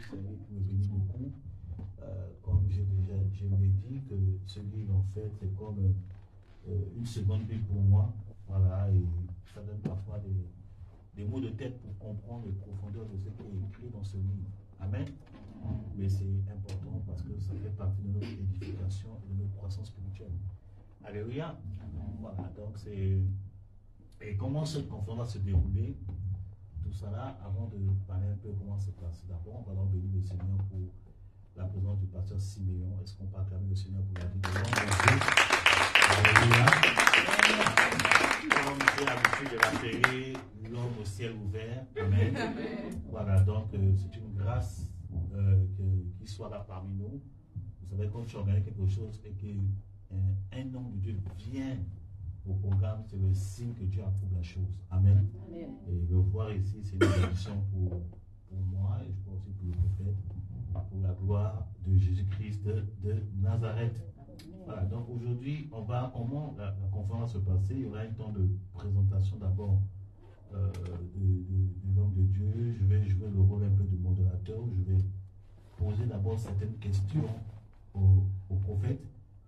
c'est un livre qui me bénit beaucoup. Comme je lui ai dit, que ce livre, en fait, c'est comme une seconde Bible pour moi. Voilà, et ça donne parfois des mots de tête pour comprendre les profondeurs de ce qui est écrit dans ce livre. Amen. Mais c'est important parce que ça fait partie de notre édification et de notre croissance spirituelle. Alléluia. Voilà, donc c'est... Et comment cette conférence va se dérouler, tout ça là, avant de parler un peu comment ça se passe. D'abord, on va donc bénir le Seigneur pour la présence du pasteur Siméon. Est-ce qu'on peut acclamer le Seigneur pour la vie de l'homme? Alléluia. Comme j'ai l'habitude de l'appeler l'homme au ciel ouvert. Amen. Voilà, donc c'est une grâce qu'il soit là parmi nous. Vous savez, quand tu organises quelque chose et qu'un homme de Dieu vient au programme, c'est le signe que Dieu approuve la chose. Amen. Amen. Et le voir ici, c'est une bénédiction pour moi et je crois aussi pour le prophète, pour la gloire de Jésus-Christ de Nazareth. Voilà, donc aujourd'hui, comment la conférence va se passer. Il y aura un temps de présentation d'abord de l'homme de Dieu. Je vais jouer le rôle un peu de modérateur. Je vais poser d'abord certaines questions aux prophètes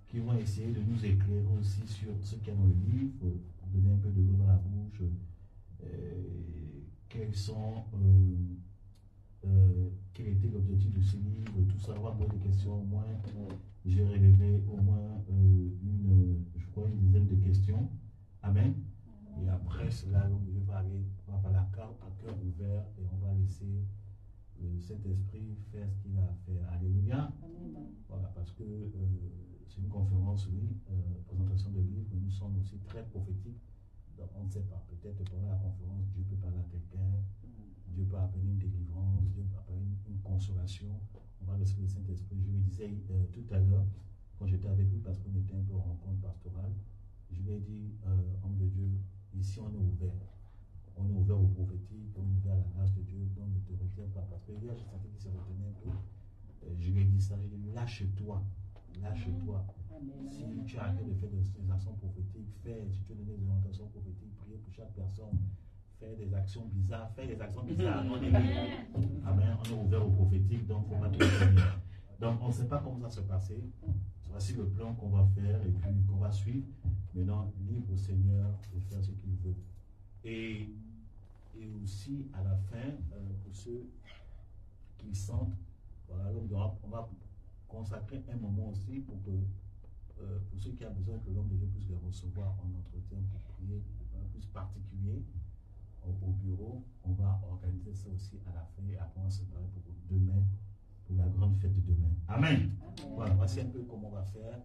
qui vont essayer de nous éclairer aussi sur ce qu'il y a dans le livre, donner un peu de l'eau dans la bouche, quel était l'objectif de ce livre, tout ça, on va poser des questions au moins. J'ai révélé au moins je crois une dizaine de questions. Amen. Et après cela, je vais parler à cœur ouvert et on va laisser cet esprit faire ce qu'il a à faire. Alléluia. Voilà, parce que c'est une conférence, oui, présentation de livres, mais nous sommes aussi très prophétiques. Donc on ne sait pas, peut-être pendant la conférence, Dieu peut parler à quelqu'un, Dieu peut appeler une délivrance, Dieu peut appeler une consolation. On va laisser le Saint-Esprit. Je lui disais tout à l'heure, quand j'étais avec lui, parce qu'on était un peu en rencontre pastorale, je lui ai dit, homme de Dieu, ici on est ouvert. On est ouvert au prophétique, on est ouvert à la grâce de Dieu, donc ne te retiens pas. Parce que hier, je sentais qu'il se retenait un peu. Je lui ai dit ça, je lui ai dit, lâche-toi. Lâche-toi. Si tu as arrêté de faire des actions prophétiques, si tu veux donner des orientations prophétiques, prier pour chaque personne, faire des actions bizarres, on est libre. Amen, on est ouvert au prophétique, donc il ne faut pas tout faire. Donc on ne sait pas comment ça va se passer. Voici le plan qu'on va faire et puis qu'on va suivre. Maintenant, libre au Seigneur de faire ce qu'il veut. Et aussi, à la fin, pour ceux qui sentent, voilà, on va consacrer un moment aussi pour ceux qui ont besoin que l'homme de Dieu puisse les recevoir en entretien pour prier un plus particulier au bureau. On va organiser ça aussi à la fin et après on va se préparer pour demain, pour la grande fête de demain. Amen. Voilà, voici un peu comment on va faire.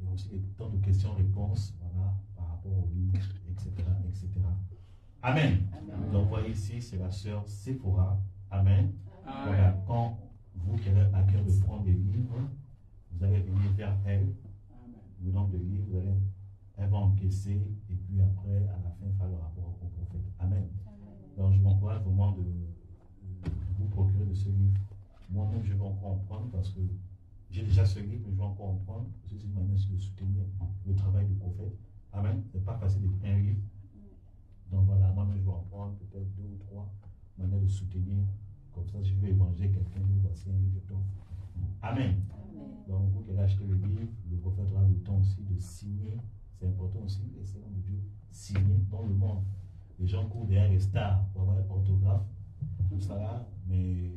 Il y a aussi des temps de questions-réponses, voilà, par rapport au livre, etc., etc. Amen. Amen. Donc, vous voyez ici, c'est la sœur Sephora. Amen. Amen. Voilà, quand vous qui avez à cœur de prendre des livres, vous allez venir vers elle, le nombre de livres, elle va encaisser, et puis après, à la fin, faire le rapport au prophète. Amen. Amen. Donc, je m'encourage vraiment de vous procurer de ce livre. Moi-même, je vais encore en prendre parce que j'ai déjà ce livre, mais je vais encore en prendre. C'est une manière de soutenir le travail du prophète. Amen. Ce n'est pas facile d'écrire un livre. Donc voilà, moi-même, je vais en prendre peut-être 2 ou 3 manières de soutenir. Comme ça, si je veux évangéliser quelqu'un, voici un livre, je t'offre. Amen. Amen. Donc, vous qui avez acheté le livre, le prophète aura le temps aussi de signer. C'est important aussi, laisser l'homme de Dieu signer dans le monde. Les gens courent derrière les stars pour avoir un orthographe, tout ça là. Mais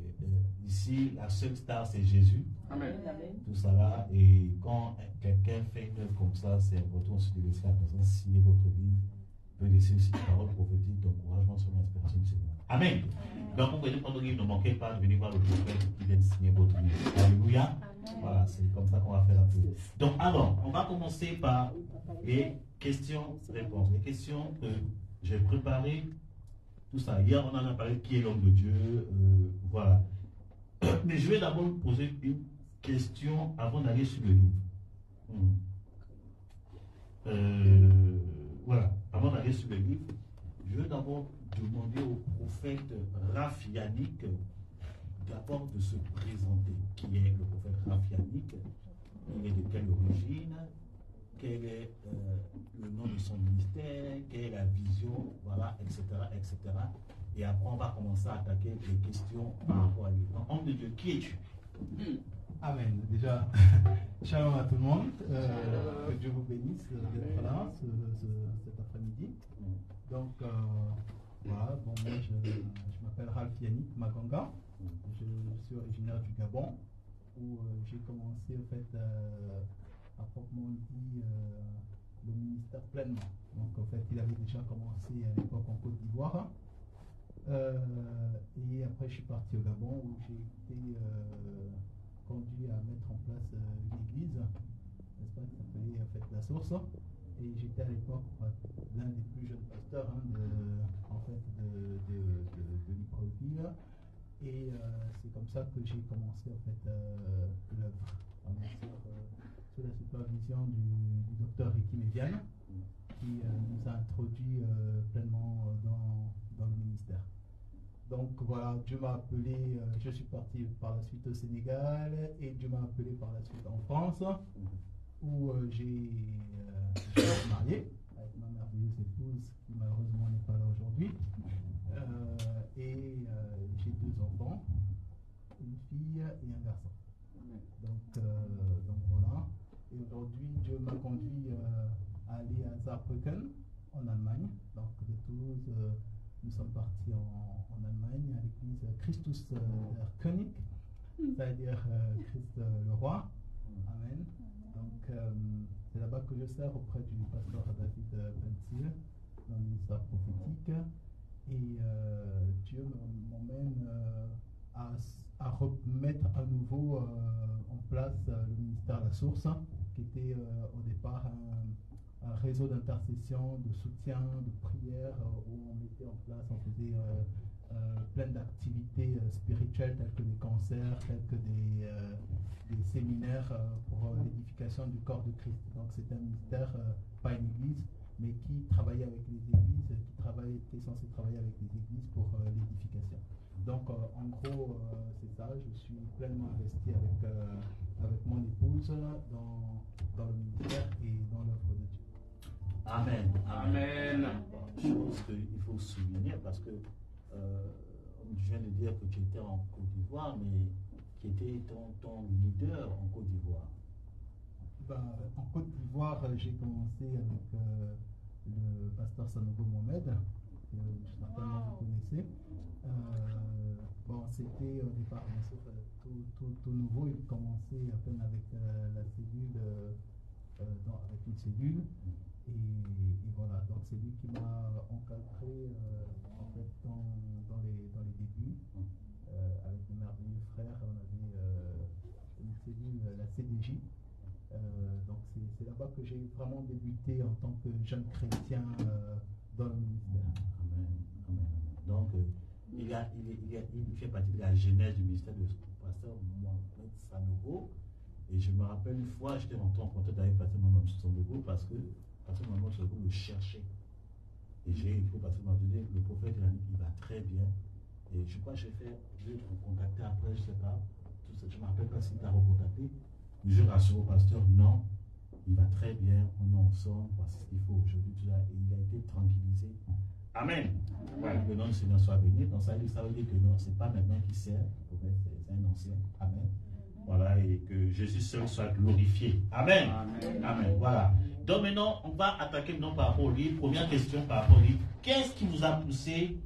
ici, la seule star, c'est Jésus. Amen. Tout ça là. Et quand quelqu'un fait une œuvre comme ça, c'est important aussi de laisser la personne signer votre livre. Peut laisser aussi des paroles prophétiques d'encouragement sur l'inspiration du Seigneur. Amen. Donc, vous pouvez prendre le livre, ne manquez pas de venir voir le prophète qui vient de signer votre livre. Alléluia. Amen. Voilà, c'est comme ça qu'on va faire la prière. Donc, alors, on va commencer par les questions-réponses. Les questions que j'ai préparées, tout ça. Hier, on en a parlé qui est l'homme de Dieu. Voilà. Mais je vais d'abord vous poser une question avant d'aller sur le livre. Voilà. Avant d'aller sur le livre, je veux d'abord demander au prophète Raph Yannick d'abord de se présenter. Qui est le prophète Raph Yannick? Il est de quelle origine? Quel est le nom de son ministère? Quelle est la vision? Voilà, etc., etc. Et après, on va commencer à attaquer les questions par rapport à lui. Donc, homme de de Dieu, qui es-tu? Amen. Déjà, shalom à tout le monde. Que Dieu vous bénisse d'être là cet après-midi. Donc, voilà, bon, moi je m'appelle Ralph Yannick Maganga. Je suis originaire du Gabon, où j'ai commencé en fait à proprement dit le ministère pleinement. Donc en fait il avait déjà commencé à l'époque en Côte d'Ivoire. Et après je suis parti au Gabon où j'ai été conduit à mettre en place une église, n'est-ce pas, qui s'appelait en fait La Source. Et j'étais à l'époque l'un des plus jeunes pasteurs de Libreville. Et c'est comme ça que j'ai commencé en fait l'œuvre, sous la supervision du docteur Ricky Médiane, qui nous a introduit pleinement dans le ministère. Donc voilà, Dieu m'a appelé, je suis parti par la suite au Sénégal et Dieu m'a appelé par la suite en France, où j'ai été marié avec ma merveilleuse épouse qui malheureusement n'est pas là aujourd'hui. Et j'ai 2 enfants, une fille et un garçon. Donc voilà. Et aujourd'hui, Dieu m'a conduit à aller à Saarbrücken, en Allemagne. Donc de Toulouse, nous sommes partis en Allemagne à l'église Christus der König, c'est-à-dire Christ le roi. Amen. Donc c'est là-bas que je sers auprès du pasteur David Benzil dans le ministère prophétique. Et Dieu m'emmène à remettre à nouveau en place le ministère La Source, qui était au départ un réseau d'intercession, de soutien, de prière, où on mettait en place, on faisait plein d'activités spirituelles telles que des concerts, tels que des séminaires pour l'édification du corps de Christ. Donc c'est un ministère, pas une église, mais qui travaillait avec les églises, qui est censé travailler avec les églises pour l'édification. Donc en gros c'est ça, je suis pleinement investi avec mon épouse dans le ministère et dans l'œuvre de Dieu. Amen. Amen. Chose qu'il faut souligner parce que je viens de dire que tu étais en Côte d'Ivoire, mais qui était ton leader en Côte d'Ivoire? En Côte d'Ivoire, j'ai commencé avec le pasteur Sanogo Mohamed, que certainement vous connaissez. C'était au départ tout nouveau, il commençait à peine avec la cellule, avec une cellule. Et voilà, donc c'est lui qui m'a encadré en fait dans les débuts. Avec de merveilleux frères, on avait une cellule, la CDJ. Donc c'est là-bas que j'ai vraiment débuté en tant que jeune chrétien dans le ministère. Amen. Amen. Donc il fait partie de la genèse du ministère de pasteur Mohamed Sanogo. Et je me rappelle une fois, j'étais rentré en contact avec pasteur Mohamed Sanogo parce que pasteur Mohamed Sanogo le cherchait. Et j'ai écrit au pasteur Mohamed Sanogo, le prophète il va très bien. Et je crois que je vais le recontacter après, je ne sais pas. Tout ça, je ne me rappelle pas s'il t'a recontacté. Je rassure au pasteur, non, il va très bien, on est ensemble, voici ce qu'il faut aujourd'hui, et il a été tranquillisé. Amen. Ouais, que le nom du Seigneur soit béni. Donc ça veut dire que non, ce n'est pas maintenant qu'il sert, c'est un ancien. Amen. Voilà, et que Jésus seul soit glorifié. Amen. Amen. Amen. Voilà. Donc maintenant, on va attaquer maintenant par rapport au livre. Première question par rapport au livre. Qu'est-ce qui vous a poussé,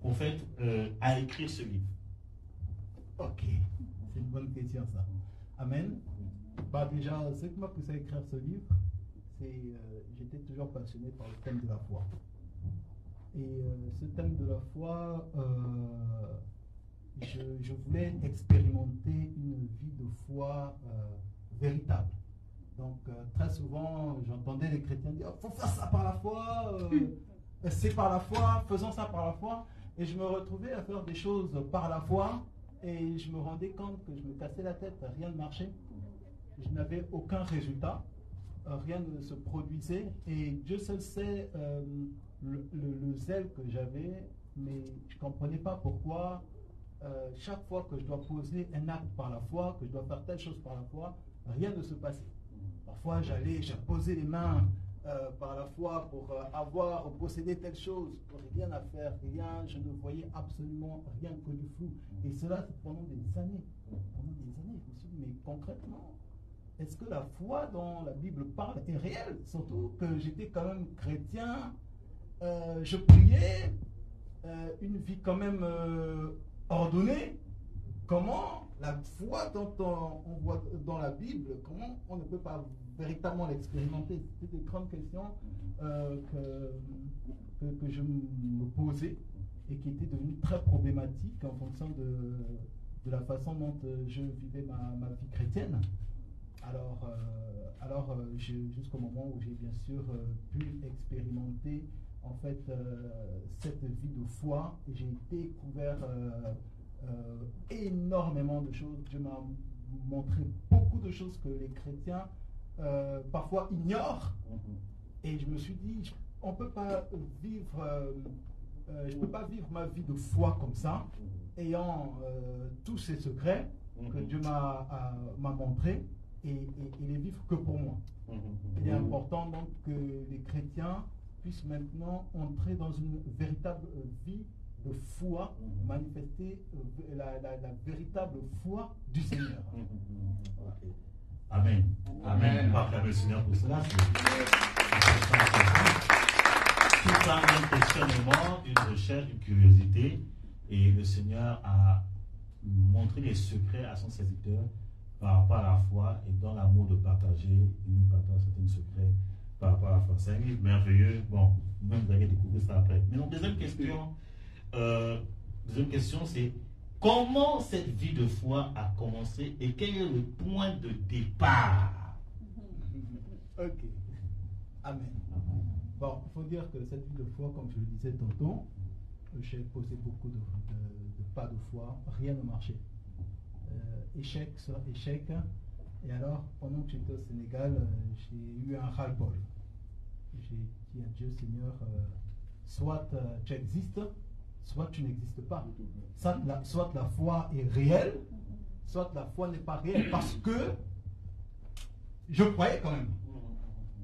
prophète, à écrire ce livre? Ok, c'est une bonne question ça. Amen. Déjà, ce qui m'a poussé à écrire ce livre, c'est j'étais toujours passionné par le thème de la foi. Et ce thème de la foi, je voulais expérimenter une vie de foi véritable. Donc très souvent, j'entendais les chrétiens dire « faut faire ça par la foi, c'est par la foi, faisons ça par la foi ». Et je me retrouvais à faire des choses par la foi et je me rendais compte que je me cassais la tête, rien ne marchait. Je n'avais aucun résultat, rien ne se produisait et Dieu seul sait le zèle que j'avais, mais je ne comprenais pas pourquoi chaque fois que je dois poser un acte par la foi, que je dois faire telle chose par la foi, rien ne se passait. Parfois, j'ai posé les mains par la foi pour avoir possédé telle chose, rien à faire, rien, je ne voyais absolument rien que du flou. Et cela, c'est pendant des années. Pendant des années, je me suis dit, mais concrètement, est-ce que la foi dont la Bible parle est réelle? Surtout que j'étais quand même chrétien, je priais, une vie quand même ordonnée. Comment la foi dont on voit dans la Bible, comment on ne peut pas véritablement l'expérimenter? C'était des grandes questions que je me posais et qui étaient devenues très problématiques en fonction de la façon dont je vivais ma vie chrétienne. Alors jusqu'au moment où j'ai bien sûr pu expérimenter en fait cette vie de foi, et j'ai découvert énormément de choses. Dieu m'a montré beaucoup de choses que les chrétiens parfois ignorent, et je me suis dit, on peut pas vivre je peux pas vivre ma vie de foi comme ça, ayant tous ces secrets que Dieu m'a montrés, et les vivre que pour moi. Il est important donc que les chrétiens puissent maintenant entrer dans une véritable vie de foi, manifester la véritable foi du Seigneur. Amen. Amen. On va acclamer le Seigneur pour cela. Tout ça, un questionnement, une recherche, une curiosité, et le Seigneur a montré les secrets à son serviteur par rapport à la foi, et dans l'amour de partager, il nous partage certains secrets par rapport à la foi. C'est un livre merveilleux. Bon, même vous allez découvrir ça après. Mais donc, deuxième question, c'est comment cette vie de foi a commencé et quel est le point de départ? Ok. Amen. Bon, il faut dire que cette vie de foi, comme je le disais tantôt, j'ai posé beaucoup de pas de foi, rien ne marchait. Échec sur échec. Et alors, pendant que j'étais au Sénégal, j'ai eu un ras-le-bol. J'ai dit à Dieu, Seigneur, soit tu existes, soit tu n'existes pas. Soit la foi est réelle, soit la foi n'est pas réelle. Parce que je croyais quand même.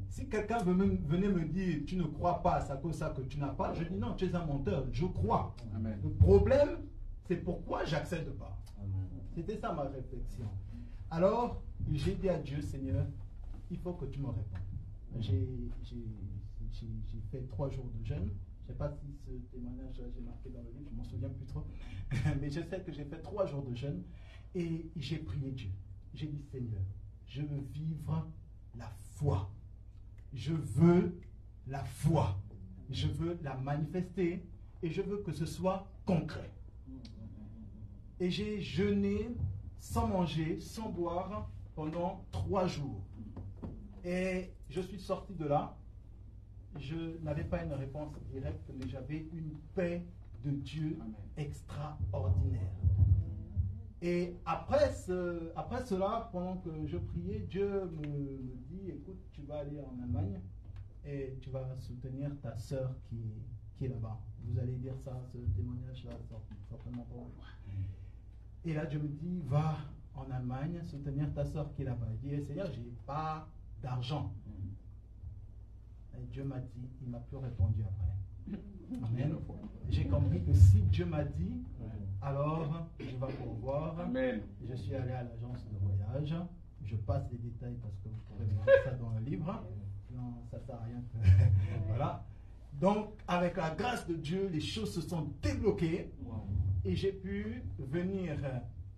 Si quelqu'un venait me dire, tu ne crois pas, c'est à cause de ça que tu n'as pas, je dis non, tu es un menteur, je crois. Amen. Le problème, c'est pourquoi j'accède pas. C'était ça ma réflexion. Alors, j'ai dit à Dieu, Seigneur, il faut que tu me répondes. J'ai fait 3 jours de jeûne. Je ne sais pas si ce témoignage j'ai marqué dans le livre, je ne m'en souviens plus trop. Mais je sais que j'ai fait 3 jours de jeûne et j'ai prié Dieu. J'ai dit, Seigneur, je veux vivre la foi. Je veux la foi. Je veux la manifester et je veux que ce soit concret. Et j'ai jeûné sans manger, sans boire pendant 3 jours. Et je suis sorti de là. Je n'avais pas une réponse directe, mais j'avais une paix de Dieu extraordinaire. Et après cela, pendant que je priais, Dieu me dit, écoute, tu vas aller en Allemagne et tu vas soutenir ta sœur qui est là-bas. Vous allez dire ça, ce témoignage-là, certainement pas. Et là, Dieu me dit, va en Allemagne soutenir ta sœur qui est là-bas. Je dis, Seigneur, je n'ai pas d'argent. Et Dieu m'a dit, il ne m'a plus répondu après. Amen. J'ai compris que si Dieu m'a dit, alors je vais pourvoir. Amen. Je suis allé à l'agence de voyage. Je passe les détails parce que vous pourrez voir ça dans le livre. Non, ça ne sert à rien. Voilà. Donc, avec la grâce de Dieu, les choses se sont débloquées. Et j'ai pu venir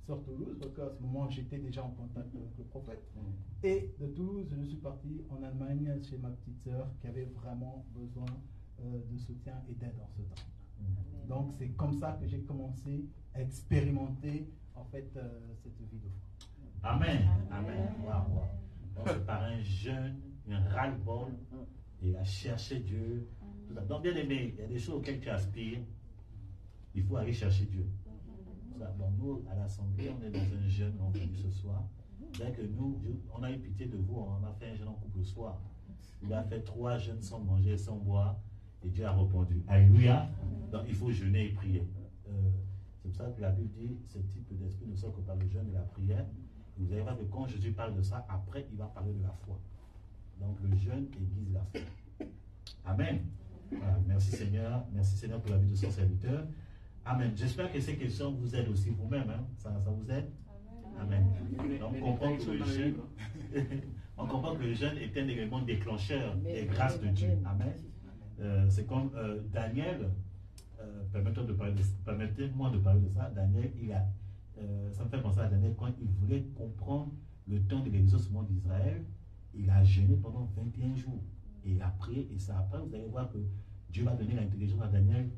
sur Toulouse, parce qu'à ce moment, j'étais déjà en contact avec le prophète. Et de Toulouse, je suis parti en Allemagne chez ma petite sœur qui avait vraiment besoin de soutien et d'aide en ce temps. Donc, c'est comme ça que j'ai commencé à expérimenter en fait cette vie de foi. Amen. Amen. Wow. Donc, c'est par un jeûne, un ras-le-bol, et à chercher Dieu. Donc, bien aimé, il y a des choses auxquelles tu aspires. Il faut aller chercher Dieu. Bon, nous, à l'Assemblée, on est dans un jeûne, on fait ce soir. Bien que nous, on a eu pitié de vous, on a fait un jeûne en couple le soir. Il a fait 3 jeûnes sans manger, sans boire, et Dieu a répondu. Alléluia. Donc, il faut jeûner et prier. C'est pour ça que la Bible dit, ce type d'esprit ne sort que par le jeûne et la prière. Vous allez voir que quand Jésus parle de ça, après, il va parler de la foi. Donc le jeûne aiguise la foi. Amen. Voilà, merci Seigneur pour la vie de son serviteur. Amen. J'espère que ces questions vous aident aussi vous-même. Hein? Ça vous aide? Amen. Donc on comprend que le jeûne, on comprend que le jeûne est un élément déclencheur des grâces de Dieu. Amen. C'est comme Daniel. Permettez-moi de parler de ça. Daniel, ça me fait penser à Daniel quand il voulait comprendre le temps de l'exaucement d'Israël. Il a jeûné pendant 21 jours. Et après, vous allez voir que Dieu va donner l'intelligence à Daniel,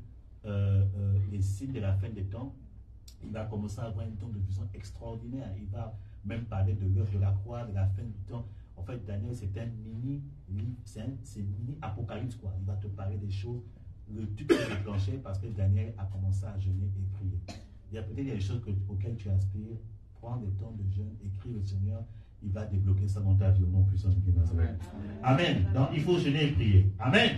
les signes de la fin des temps. Il va commencer à avoir un temps de vision extraordinaire. Il va même parler de l'œuvre de la croix, de la fin du temps. En fait, Daniel, c'est un mini apocalypse, quoi. Il va te parler des choses. Le truc s'est déclenché parce que Daniel a commencé à jeûner et prier. Il y a peut-être des choses auxquelles tu aspires. Prends des temps de jeûne, écris au Seigneur. Il va débloquer ça dans ta vie au nom puissant de Dieu. Amen. Amen. Donc il faut jeûner et prier. Amen.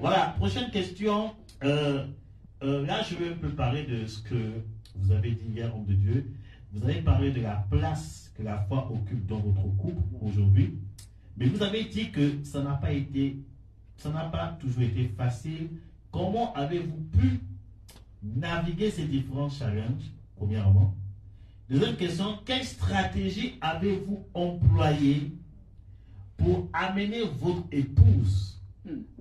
Voilà. Prochaine question. Là, je vais un peu parler de ce que vous avez dit hier, homme de Dieu. Vous avez parlé de la place que la foi occupe dans votre couple aujourd'hui. Mais vous avez dit que ça n'a pas toujours été facile. Comment avez-vous pu naviguer ces différents challenges, premièrement? Deuxième question, quelle stratégie avez-vous employée pour amener votre épouse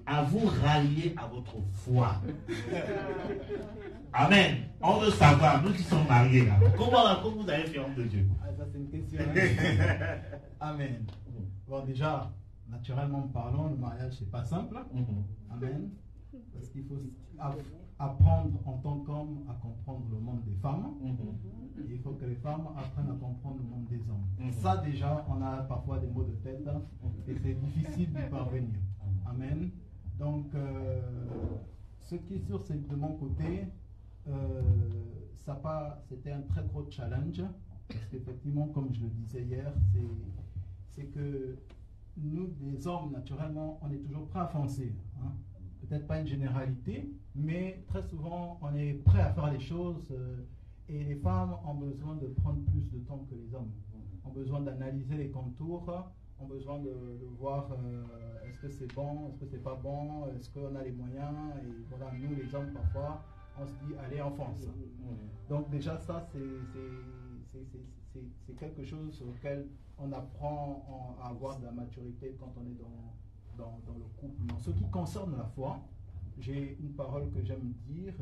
à vous rallier à votre foi? Amen. On veut savoir, nous qui sommes mariés là, comment vous avez fait, homme de Dieu? Ça c'est une question. Amen. Bon, déjà, naturellement parlant, le mariage c'est pas simple. Amen. Parce qu'il faut apprendre en tant qu'homme à comprendre le monde des femmes. Et il faut que les femmes apprennent à comprendre le monde des hommes. Ça déjà, on a parfois des mots de tête et c'est difficile d'y parvenir. Amen. Donc, ce qui est sûr, c'est que de mon côté, c'était un très gros challenge. Parce qu'effectivement, comme je le disais hier, c'est que nous, les hommes, naturellement, on est toujours prêts à foncer. Hein. Peut-être pas une généralité, mais très souvent, on est prêt à faire les choses. Et les femmes ont besoin de prendre plus de temps que les hommes. Ont besoin d'analyser les contours, ont besoin de voir est-ce que c'est bon, est-ce que c'est pas bon, est-ce qu'on a les moyens. Et voilà, nous, les hommes, parfois, on se dit, allez, on fonce. Donc déjà, ça, c'est quelque chose auquel on apprend à avoir de la maturité quand on est dans le couple. En ce qui concerne la foi, j'ai une parole que j'aime dire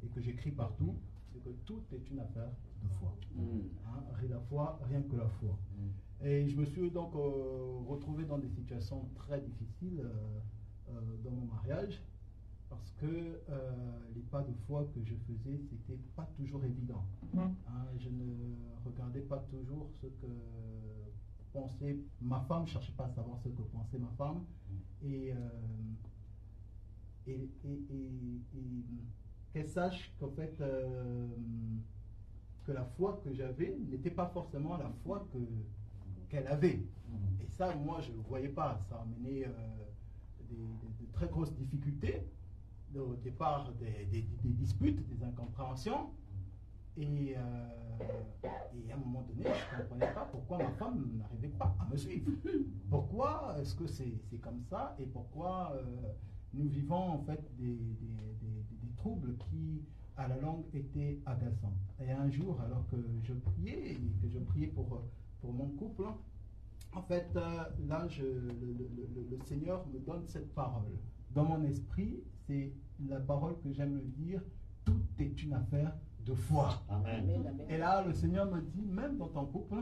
et que j'écris partout, c'est que tout est une affaire de foi. Hein, la foi, rien que la foi. Et je me suis donc retrouvé dans des situations très difficiles dans mon mariage, parce que les pas de foi que je faisais, c'était pas toujours évident. Hein, je ne regardais pas toujours ce que pensait ma femme, je ne cherchais pas à savoir ce que pensait ma femme. Et qu'elle sache qu'en fait, que la foi que j'avais n'était pas forcément la foi qu'elle avait. Et ça, moi, je ne le voyais pas. Ça a amené de très grosses difficultés. Au départ, des disputes, des incompréhensions. Et à un moment donné, je ne comprenais pas pourquoi ma femme n'arrivait pas à me suivre. Pourquoi est-ce que c'est comme ça et pourquoi nous vivons en fait des troubles qui, à la longue, étaient agaçants. Et un jour, alors que je priais pour mon couple, en fait, là, le Seigneur me donne cette parole. Dans mon esprit, c'est la parole que j'aime dire, tout est une affaire de foi. Amen. Et là, le Seigneur me dit, même dans ton couple,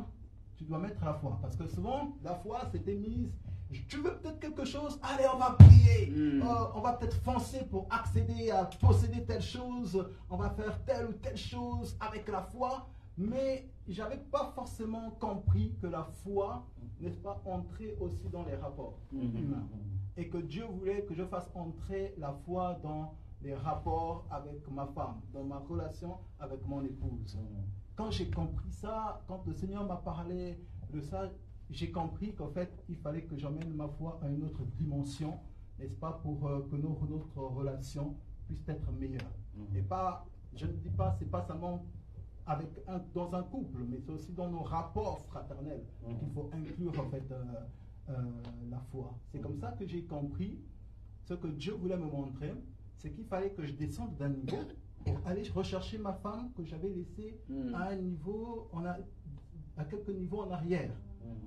tu dois mettre la foi. Parce que souvent, la foi, c'était mise, tu veux peut-être quelque chose, allez, on va prier. On va peut-être foncer pour accéder à posséder telle chose. On va faire telle ou telle chose avec la foi. Mais je n'avais pas forcément compris que la foi, n'est-ce pas, entrait aussi dans les rapports humains. Et que Dieu voulait que je fasse entrer la foi dans les rapports avec ma femme, dans ma relation avec mon épouse. Quand j'ai compris ça, quand le Seigneur m'a parlé de ça, j'ai compris qu'en fait, il fallait que j'emmène ma foi à une autre dimension, n'est-ce pas, pour que notre relation puisse être meilleure. Et pas, je ne dis pas, c'est pas seulement dans un couple, mais c'est aussi dans nos rapports fraternels qu'il faut inclure en fait la foi. C'est comme ça que j'ai compris ce que Dieu voulait me montrer, c'est qu'il fallait que je descende d'un niveau pour aller rechercher ma femme que j'avais laissée à un niveau, à quelques niveaux en arrière,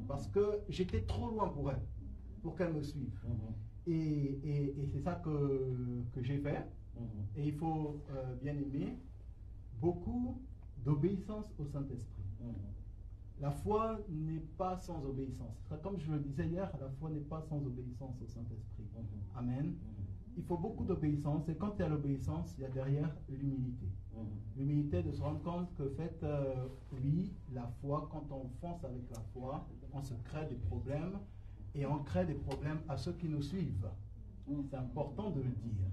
parce que j'étais trop loin pour elle, pour qu'elle me suive. Et c'est ça que j'ai fait. Et il faut, bien aimer, beaucoup d'obéissance au Saint-Esprit. La foi n'est pas sans obéissance. Comme je le disais hier, la foi n'est pas sans obéissance au Saint-Esprit. Amen. Il faut beaucoup d'obéissance. Et quand il y a l'obéissance, il y a derrière l'humilité. L'humilité de se rendre compte que, fait, oui, la foi, quand on fonce avec la foi, on se crée des problèmes. Et on crée des problèmes à ceux qui nous suivent. C'est important de le dire.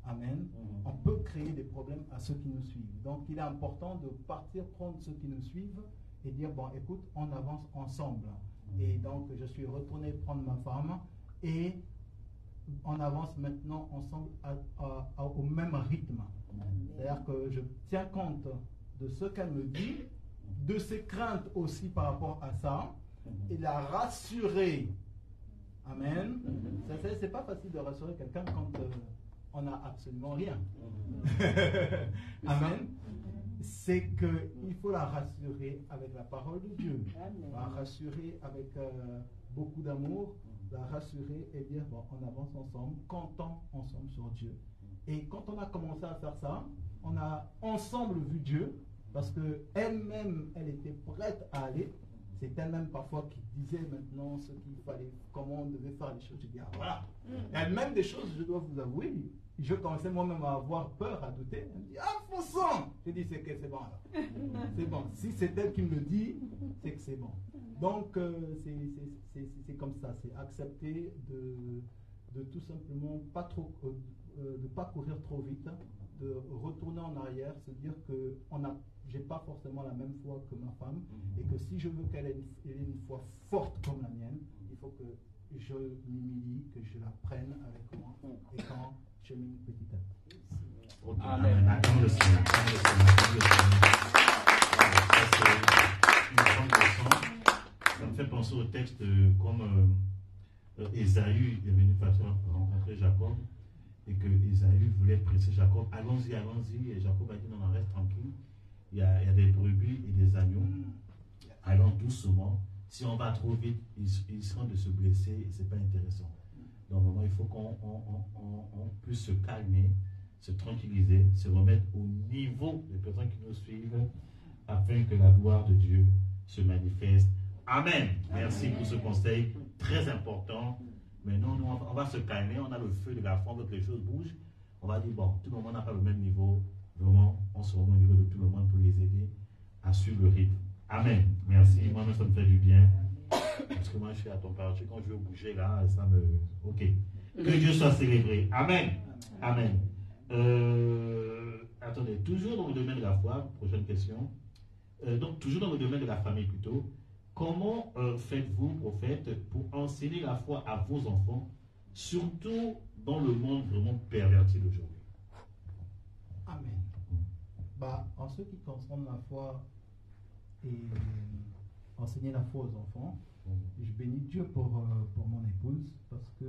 Amen. On peut créer des problèmes à ceux qui nous suivent. Donc il est important de partir prendre ceux qui nous suivent et dire, bon, écoute, on avance ensemble. Et donc je suis retourné prendre ma femme et on avance maintenant ensemble au même rythme. C'est-à-dire que je tiens compte de ce qu'elle me dit, de ses craintes aussi par rapport à ça, et la rassurer. Amen. C'est pas facile de rassurer quelqu'un quand on n'a absolument rien. Amen. C'est qu'il faut la rassurer avec la parole de Dieu. La rassurer avec beaucoup d'amour, la rassurer et dire, bon, on avance ensemble, comptons ensemble sur Dieu. Et quand on a commencé à faire ça, on a ensemble vu Dieu, parce qu'elle-même, elle était prête à aller. C'est elle-même parfois qui disait maintenant ce qu'il fallait, comment on devait faire les choses. Je dis, ah voilà. Elle-même des choses, je dois vous avouer, je commençais moi-même à avoir peur, à douter. Elle me dit, ah, faux sang. Je dis, c'est bon alors. C'est bon. Si c'est elle qui me le dit, c'est que c'est bon. Donc, c'est comme ça. C'est accepter de tout simplement pas trop, de pas courir trop vite, de retourner en arrière, se dire que j'ai pas forcément la même foi que ma femme, et que si je veux qu'elle ait une foi forte comme la mienne, il faut que je m'humilie, que je la prenne avec moi, et qu'on chemine petit à petit. Okay. Amen. Attends le Seigneur. Ça me fait penser au texte comme Ésaü est venu rencontrer Jacob, et que Ésaü voulait presser Jacob. Allons-y, allons-y. Et Jacob a dit, non, reste tranquille. Il y a des brebis et des agneaux. Allons doucement. Si on va trop vite, ils seront de se blesser et ce n'est pas intéressant. Donc vraiment, il faut qu'on puisse se calmer, se tranquilliser, se remettre au niveau des personnes qui nous suivent afin que la gloire de Dieu se manifeste. Amen. Merci pour ce conseil très important. Mais non, on va se calmer. On a le feu de la foi, on veut que les choses bougent. On va dire, bon, tout le monde n'a pas le même niveau. Vraiment, on se remet au niveau de tout le monde pour les aider à suivre le rythme. Amen. Merci. Moi, ça me fait du bien. Parce que moi, je suis à ton parti. Quand je veux bouger là, ça me... Ok. Que Dieu soit célébré. Amen. Amen. Attendez, toujours dans le domaine de la foi, prochaine question. Donc, toujours dans le domaine de la famille plutôt. Comment faites-vous, prophète, pour enseigner la foi à vos enfants, surtout dans le monde vraiment perverti d'aujourd'hui? Amen. En ce qui concerne la foi et enseigner la foi aux enfants, je bénis Dieu pour mon épouse, parce que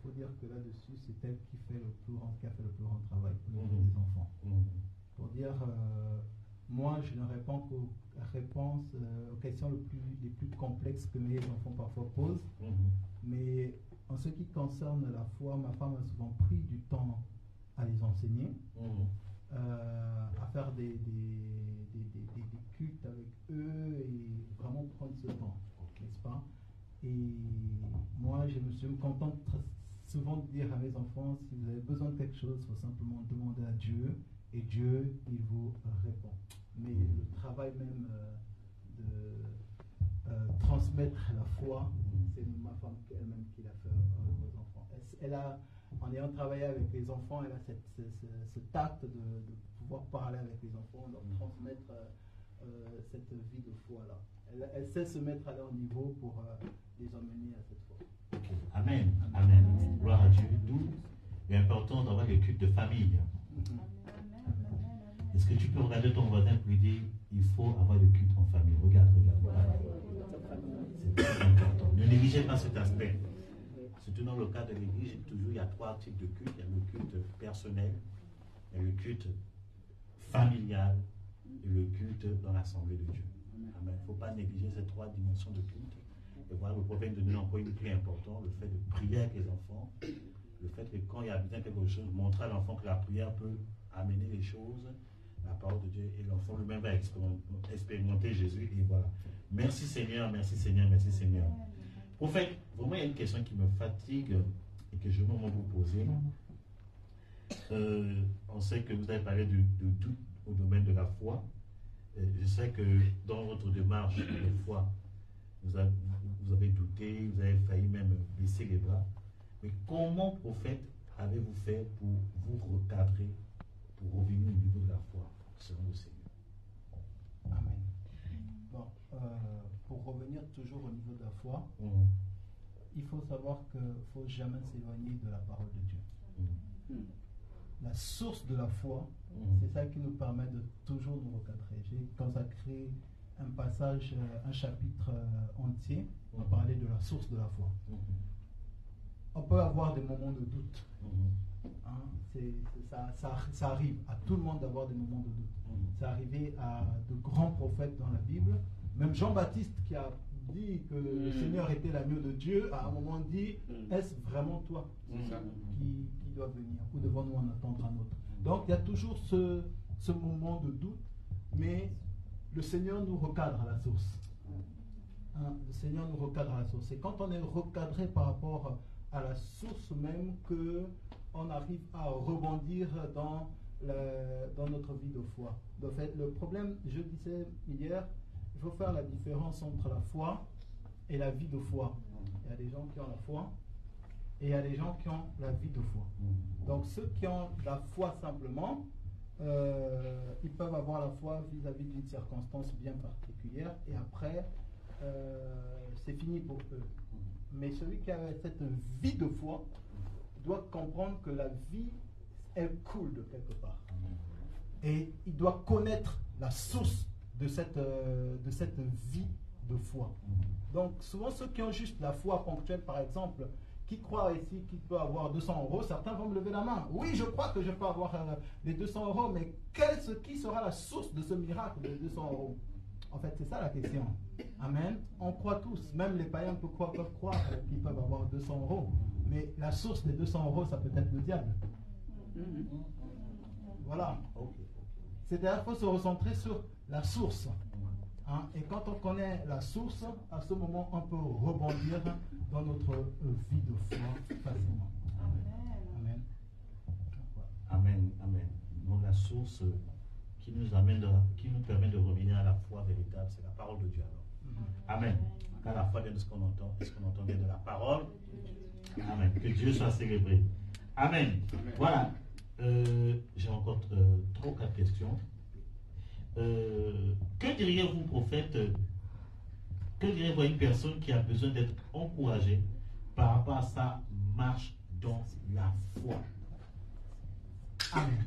faut dire que là-dessus, c'est elle qui a fait le plus grand travail pour les enfants. Pour dire, moi, je ne réponds qu'aux questions les plus complexes que mes enfants parfois posent, mais en ce qui concerne la foi, ma femme a souvent pris du temps à les enseigner, à faire des cultes avec eux et vraiment prendre ce temps, n'est-ce pas? Et moi, je me contente souvent de dire à mes enfants, si vous avez besoin de quelque chose, il faut simplement demander à Dieu, et Dieu, il vous répond. Mais le travail même de transmettre la foi, c'est ma femme elle-même qui l'a fait aux enfants. En ayant travaillé avec les enfants, elle a ce tact de pouvoir parler avec les enfants, leur transmettre cette vie de foi-là. Elle sait se mettre à leur niveau pour les emmener à cette foi. Okay. Amen. Amen. Gloire à Dieu. D'où l'importance d'avoir des cultes de famille. Est-ce que tu peux regarder ton voisin et lui dire, il faut avoir des cultes en famille? Regarde. C'est très important. Ne négligez pas cet aspect. Surtout dans le cas de l'église, toujours il y a 3 types de cultes. Il y a le culte personnel, il y a le culte familial et le culte dans l'assemblée de Dieu. Amen. Il ne faut pas négliger ces 3 dimensions de culte. Et voilà, le prophète nous donne encore une clé importante, le fait de prier avec les enfants, le fait que quand il y a besoin de quelque chose, montrer à l'enfant que la prière peut amener les choses, la parole de Dieu, et l'enfant lui-même va expérimenter Jésus. Et voilà. Merci Seigneur, merci Seigneur, merci Seigneur. Prophète, vraiment il y a une question qui me fatigue et que je veux vous poser. On sait que vous avez parlé de doute au domaine de la foi. Je sais que dans votre démarche de foi, vous avez douté, vous avez failli même baisser les bras. Mais comment, prophète, avez-vous fait pour vous recadrer, pour revenir au niveau de la foi, selon le Seigneur? Amen. Bon, pour revenir toujours au niveau de la foi, il faut savoir qu'il ne faut jamais s'éloigner de la parole de Dieu. La source de la foi, c'est ça qui nous permet de toujours nous recadrer. J'ai consacré un passage, un chapitre entier à parler de la source de la foi. On peut avoir des moments de doute. Hein, ça arrive à tout le monde d'avoir des moments de doute. C'est arrivé à de grands prophètes dans la Bible. Même Jean-Baptiste qui a dit que le Seigneur était l'agneau de Dieu, à un moment dit, est-ce vraiment toi qui doit venir, ou devons-nous en attendre un autre? Donc il y a toujours ce moment de doute, mais le Seigneur nous recadre à la source. Hein, le Seigneur nous recadre à la source. Et quand on est recadré par rapport à la source même, qu'on arrive à rebondir dans notre vie de foi. En fait, le problème, je disais hier, il faut faire la différence entre la foi et la vie de foi. Il y a des gens qui ont la foi et il y a des gens qui ont la vie de foi. Donc ceux qui ont la foi simplement, ils peuvent avoir la foi vis-à-vis d'une circonstance bien particulière et après, c'est fini pour eux. Mais celui qui a cette vie de foi doit comprendre que la vie, elle coule de quelque part. Et il doit connaître la source de cette vie de foi. Donc souvent ceux qui ont juste la foi ponctuelle, par exemple, qui croient ici qu'il peut avoir 200 €, certains vont me lever la main. Oui, je crois que je peux avoir les 200 €, mais qui sera la source de ce miracle de 200 €? En fait, c'est ça la question. Amen. On croit tous, même les païens peuvent croire qu'ils peuvent avoir 200 €. Mais la source des 200 €, ça peut être le diable. Voilà. C'est-à-dire qu'il faut se recentrer sur la source. Hein? Et quand on connaît la source, à ce moment, on peut rebondir dans notre vie de foi facilement. Amen. Amen. Amen. Donc la source qui nous permet de revenir à la foi véritable, c'est la parole de Dieu alors. Amen. Car la foi vient de ce qu'on entend, est-ce qu'on entend bien de la parole? Amen. Que Dieu soit célébré. Amen. Voilà. J'ai encore 3 ou 4 questions. Que diriez-vous, prophète, que diriez-vous à une personne qui a besoin d'être encouragée par rapport à sa marche dans la foi? Amen.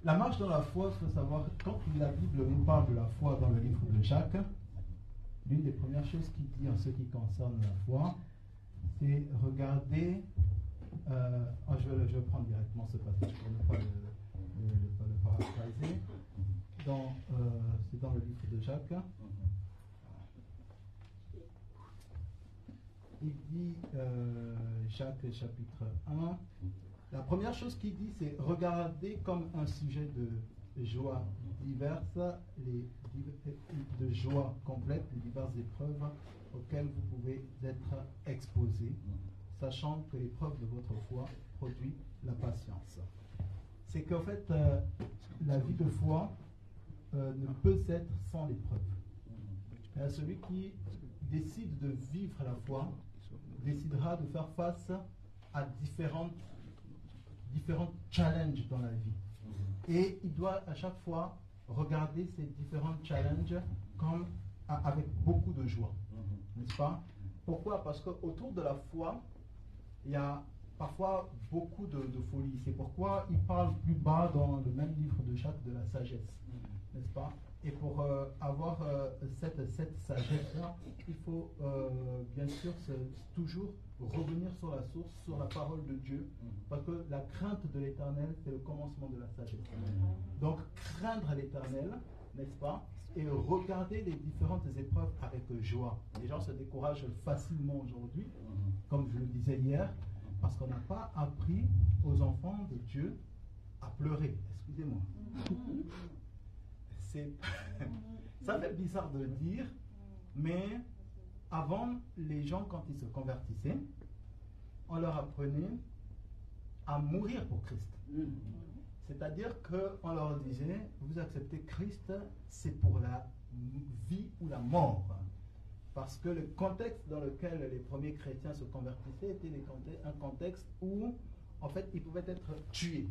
La marche dans la foi, il faut savoir, quand la Bible nous parle de la foi dans le livre de Jacques, l'une des premières choses qu'il dit en ce qui concerne la foi, c'est regarder, je vais prendre directement ce passage pour ne pas le paraphraser, c'est dans le livre de Jacques. Il dit, Jacques chapitre 1, la première chose qu'il dit, c'est regarder comme un sujet de joie diverses, de joie complète, les diverses épreuves auxquelles vous pouvez être exposés, sachant que l'épreuve de votre foi produit la patience. C'est qu'en fait, la vie de foi ne peut être sans l'épreuve. Celui qui décide de vivre la foi décidera de faire face à différents challenges dans la vie. Et il doit à chaque fois regarder ces différents challenges comme avec beaucoup de joie. N'est-ce pas? Pourquoi? Parce qu'autour de la foi, il y a parfois beaucoup de folie. C'est pourquoi il parle plus bas dans le même livre de Jacques de la sagesse. N'est-ce pas? Et pour avoir avoir cette sagesse-là, il faut bien sûr toujours revenir sur la source, sur la parole de Dieu, parce que la crainte de l'Éternel, c'est le commencement de la sagesse. Donc, craindre l'Éternel, n'est-ce pas, et regarder les différentes épreuves avec joie. Les gens se découragent facilement aujourd'hui, comme je le disais hier, parce qu'on n'a pas appris aux enfants de Dieu à pleurer. Excusez-moi. Ça fait bizarre de le dire, mais avant, les gens, quand ils se convertissaient, on leur apprenait à mourir pour Christ. C'est-à-dire qu'on leur disait, vous acceptez Christ, c'est pour la vie ou la mort. Parce que le contexte dans lequel les premiers chrétiens se convertissaient était un contexte où, en fait, ils pouvaient être tués.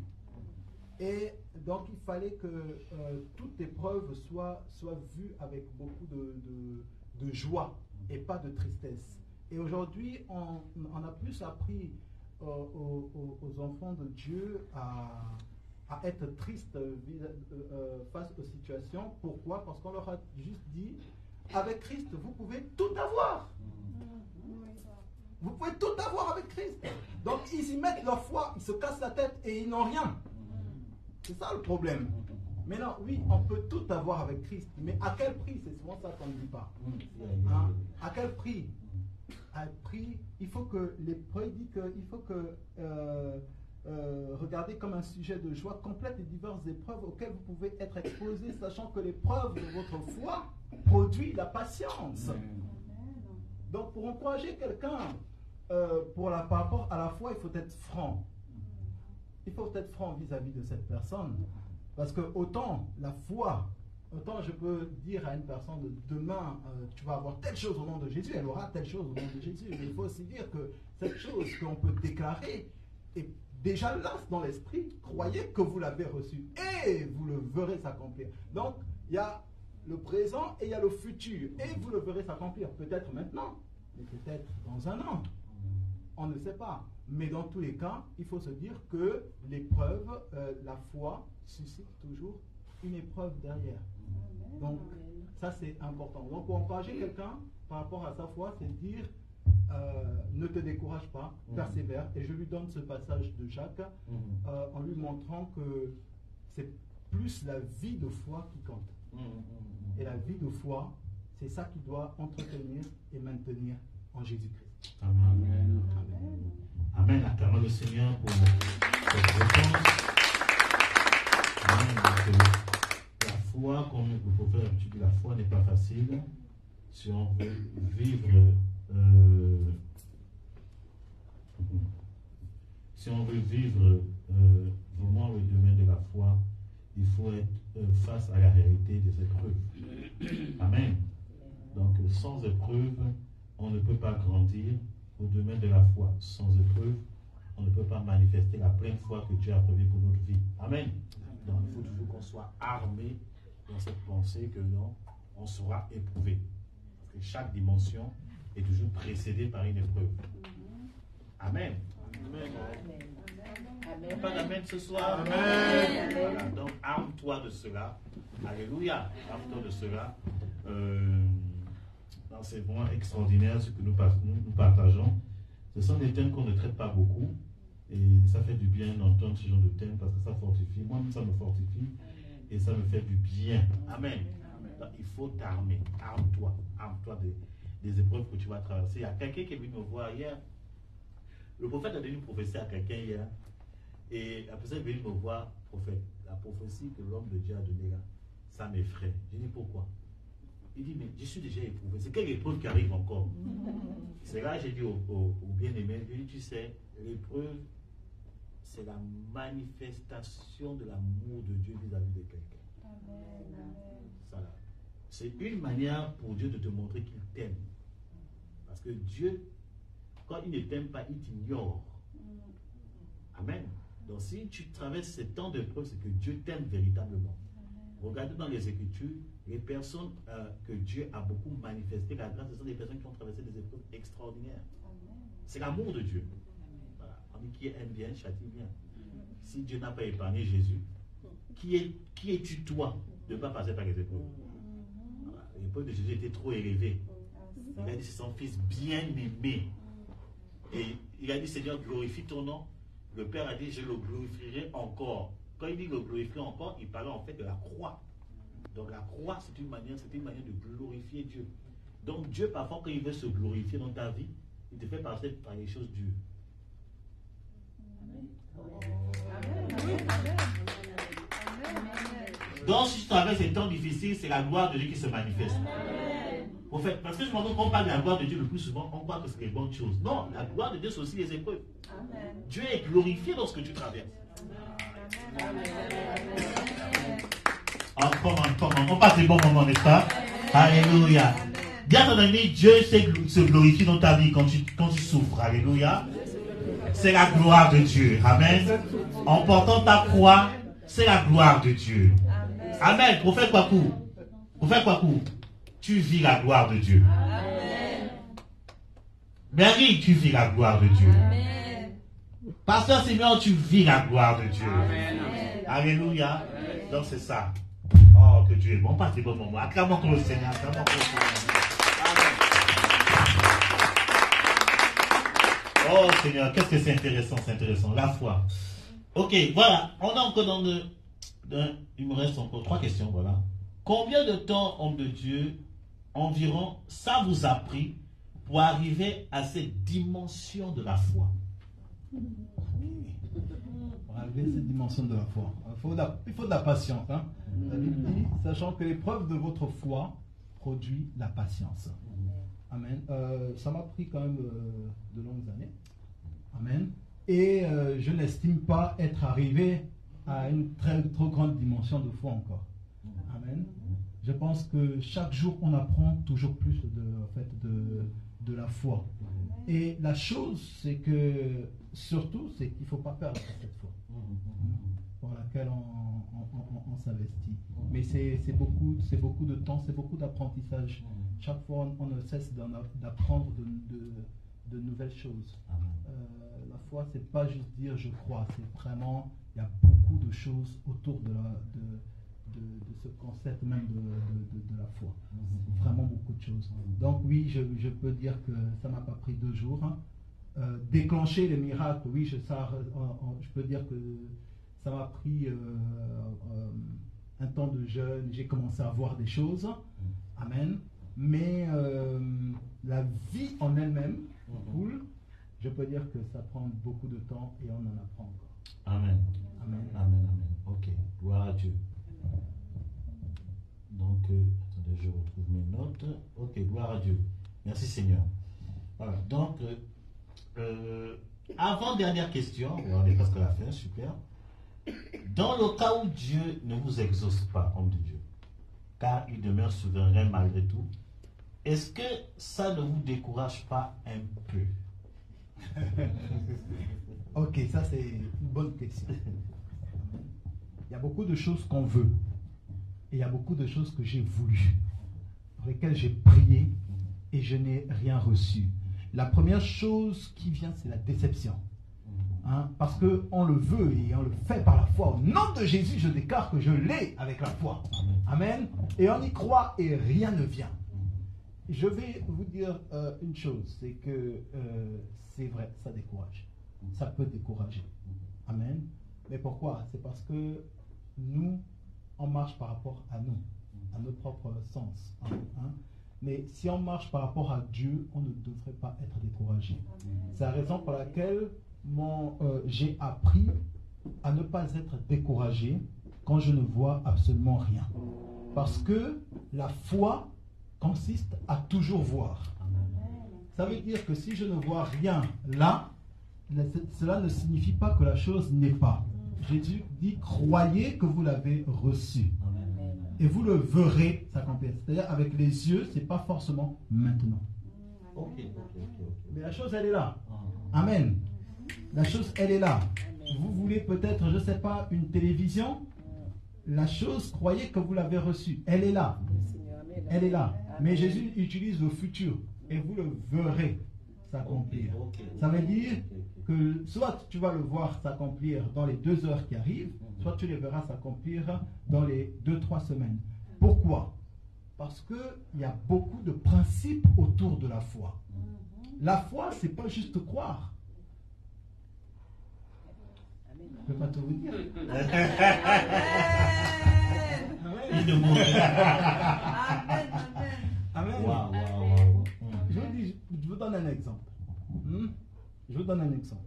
Et donc, il fallait que toute épreuve soit vue avec beaucoup de joie et pas de tristesse. Et aujourd'hui, on a plus appris aux enfants de Dieu à être tristes face aux situations. Pourquoi? Parce qu'on leur a juste dit, avec Christ, vous pouvez tout avoir. Vous pouvez tout avoir avec Christ. Donc, ils y mettent leur foi, ils se cassent la tête et ils n'ont rien. C'est ça le problème. Maintenant, oui, on peut tout avoir avec Christ, mais à quel prix? C'est souvent ça qu'on ne dit pas. Hein? À quel prix? À quel prix? Il faut que l'épreuve dit qu'il faut que regardez comme un sujet de joie complète et diverses épreuves auxquelles vous pouvez être exposés, sachant que l'épreuve de votre foi produit la patience. Donc, pour encourager quelqu'un par rapport à la foi, il faut être franc. Il faut être franc vis-à-vis de cette personne. Parce que autant la foi, autant je peux dire à une personne demain, tu vas avoir telle chose au nom de Jésus, elle aura telle chose au nom de Jésus. Mais il faut aussi dire que cette chose qu'on peut déclarer est déjà là dans l'esprit. Croyez que vous l'avez reçu et vous le verrez s'accomplir. Donc, il y a le présent et il y a le futur. Et vous le verrez s'accomplir. Peut-être maintenant, mais peut-être dans un an. On ne sait pas. Mais dans tous les cas, il faut se dire que l'épreuve, la foi, suscite toujours une épreuve derrière. Donc, ça c'est important. Donc, pour encourager quelqu'un par rapport à sa foi, c'est dire ne te décourage pas, persévère. Et je lui donne ce passage de Jacques en lui montrant que c'est plus la vie de foi qui compte. Et la vie de foi, c'est ça qui doit entretenir et maintenir en Jésus-Christ. Amen. Amen. Amen. Acclamons le Seigneur pour cette réponse. Amen. La foi, comme le prophète a dit, la foi n'est pas facile. Si on veut vivre vraiment le domaine de la foi, il faut être face à la réalité des épreuves. Amen. Donc, sans épreuve, on ne peut pas grandir au domaine de la foi. Sans épreuve, on ne peut pas manifester la pleine foi que Dieu a prévue pour notre vie. Amen. Donc, il faut toujours qu'on soit armé dans cette pensée que non, on sera éprouvé. Parce que chaque dimension est toujours précédée par une épreuve. Amen. Amen. Amen. Pas d'amen ce soir. Amen. Voilà. Donc, arme-toi de cela. Alléluia. Arme-toi de cela. C'est vraiment extraordinaire ce que nous partageons. Ce sont des thèmes qu'on ne traite pas beaucoup. Et ça fait du bien d'entendre ce genre de thèmes parce que ça fortifie. Moi, ça me fortifie et ça me fait du bien. Amen. Donc, il faut t'armer. Arme-toi. Arme-toi des épreuves que tu vas traverser. Il y a quelqu'un qui est venu me voir hier. Le prophète a donné une prophétie à quelqu'un hier. Et la personne est venue me voir, prophète. La prophétie que l'homme de Dieu a donnée là, ça m'effraie. Je dis pourquoi? Il dit, mais je suis déjà éprouvé. C'est quelle épreuve qui arrive encore? C'est là que j'ai dit au bien-aimé, je dis, tu sais, l'épreuve, c'est la manifestation de l'amour de Dieu vis-à-vis de quelqu'un. C'est une manière pour Dieu de te montrer qu'il t'aime. Parce que Dieu, quand il ne t'aime pas, il t'ignore. Amen. Donc si tu traverses ces temps d'épreuve, c'est que Dieu t'aime véritablement. Regardez dans les Écritures, les personnes que Dieu a beaucoup manifesté la grâce, ce sont des personnes qui ont traversé des épreuves extraordinaires. C'est l'amour de Dieu. Voilà. On dit qui aime bien, châtie bien. Si Dieu n'a pas épargné Jésus, qui es-tu toi de ne pas passer par les épreuves? Voilà. l'épreuve de Jésus était trop élevée. Il a dit, c'est son fils bien-aimé. Et il a dit, Seigneur, glorifie ton nom. Le Père a dit, je le glorifierai encore. Quand il dit le glorifierai encore, il parlait en fait de la croix. Donc la croix, c'est une manière de glorifier Dieu. Donc Dieu, parfois, quand il veut se glorifier dans ta vie, il te fait passer par les choses dures. Donc si tu traverses ces temps difficiles, c'est la gloire de Dieu qui se manifeste. En fait, parce que je m'entends qu'on parle de la gloire de Dieu le plus souvent, on croit que c'est les bonnes choses. Non, la gloire de Dieu, c'est aussi les épreuves. Dieu est glorifié lorsque tu traverses. On passe des bons moments, n'est-ce pas? Alléluia. Dis à ton ami, Dieu se glorifie dans ta vie quand tu souffres. Alléluia. C'est la gloire de Dieu. Amen. En portant ta croix, c'est la gloire de Dieu. Amen. Prophète Kwaku. Prophète Kwaku. Tu vis la gloire de Dieu. Mary, tu vis la gloire de Dieu. Pasteur Simeon, tu vis la gloire de Dieu. Alléluia. Donc c'est ça. Oh, que Dieu est bon. Passe des bons moments. Acclamons pour le Seigneur. Acclamons pour le Seigneur. Oh Seigneur, qu'est-ce que c'est intéressant, la foi. Ok, voilà, on est encore dans il me reste encore 3 questions, voilà. Combien de temps, homme de Dieu, environ, ça vous a pris pour arriver à cette dimension de la foi? Pour arriver à cette dimension de la foi, il faut de la patience. Hein? La Bible dit, sachant que l'épreuve de votre foi produit la patience. Amen. Ça m'a pris quand même de longues années. Amen. Et je n'estime pas être arrivé à une trop grande dimension de foi encore. Amen. Je pense que chaque jour, on apprend toujours plus de la foi. Et la chose, c'est que, surtout, c'est qu'il ne faut pas perdre cette foi pour laquelle on s'investit. Mais c'est beaucoup de temps, c'est beaucoup d'apprentissage. Chaque fois, on ne cesse d'apprendre de nouvelles choses. La foi, c'est pas juste dire je crois, c'est vraiment, il y a beaucoup de choses autour de ce concept même de la foi. Vraiment beaucoup de choses. Donc oui, je peux dire que ça m'a pas pris 2 jours. Hein. Déclencher les miracles, oui, je peux dire que ça m'a pris un temps de jeûne, j'ai commencé à voir des choses. Amen. Mais la vie en elle-même, cool, je peux dire que ça prend beaucoup de temps et on en apprend encore. Amen. Amen. Amen. Amen. Ok, gloire à Dieu. Donc, attendez, je retrouve mes notes. Ok, gloire à Dieu. Merci Seigneur. Voilà, donc, avant-dernière question, on est presque à la fin, super. Dans le cas où Dieu ne vous exauce pas, homme de Dieu, car il demeure souverain malgré tout, est-ce que ça ne vous décourage pas un peu? Ok, ça c'est une bonne question. Il y a beaucoup de choses qu'on veut. Et il y a beaucoup de choses que j'ai voulu, pour lesquelles j'ai prié et je n'ai rien reçu. La première chose qui vient, c'est la déception. Hein, parce qu'on le veut et on le fait par la foi. Au nom de Jésus, je déclare que je l'ai avec la foi. Amen. Et on y croit et rien ne vient. Je vais vous dire une chose, c'est que c'est vrai, ça décourage. Ça peut décourager. Amen. Mais pourquoi? C'est parce que nous, on marche par rapport à nous, à notre propre sens. Hein? Mais si on marche par rapport à Dieu, on ne devrait pas être découragé. C'est la raison pour laquelle j'ai appris à ne pas être découragé quand je ne vois absolument rien. Parce que la foi consiste à toujours voir. Ça veut dire que si je ne vois rien là, cela ne signifie pas que la chose n'est pas. Jésus dit, croyez que vous l'avez reçu. Et vous le verrez s'accomplir. C'est-à-dire avec les yeux, ce n'est pas forcément maintenant. Mais la chose, elle est là. Amen. La chose, elle est là. Vous voulez peut-être, je ne sais pas, une télévision. La chose, croyez que vous l'avez reçue. Elle est là. Elle est là. Mais Jésus utilise le futur. Et vous le verrez s'accomplir. Ça veut dire que soit tu vas le voir s'accomplir dans les 2 heures qui arrivent, soit tu le verras s'accomplir dans les 2-3 semaines. Pourquoi? Parce qu'il y a beaucoup de principes autour de la foi. La foi, ce n'est pas juste croire. Je ne peux pas tout vous dire. Amen. Amen. Je vous donne un exemple. Je vous donne un exemple.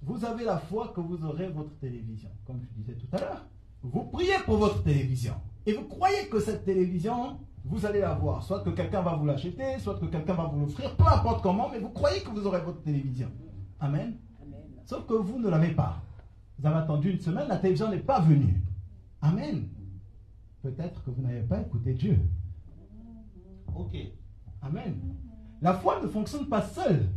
Vous avez la foi que vous aurez votre télévision. Comme je disais tout à l'heure, vous priez pour votre télévision. Et vous croyez que cette télévision, vous allez la voir. Soit que quelqu'un va vous l'acheter, soit que quelqu'un va vous l'offrir, peu importe comment, mais vous croyez que vous aurez votre télévision. Amen. Sauf que vous ne l'avez pas. Vous avez attendu une semaine, la télévision n'est pas venue. Amen. Peut-être que vous n'avez pas écouté Dieu. Ok. Amen. La foi ne fonctionne pas seule.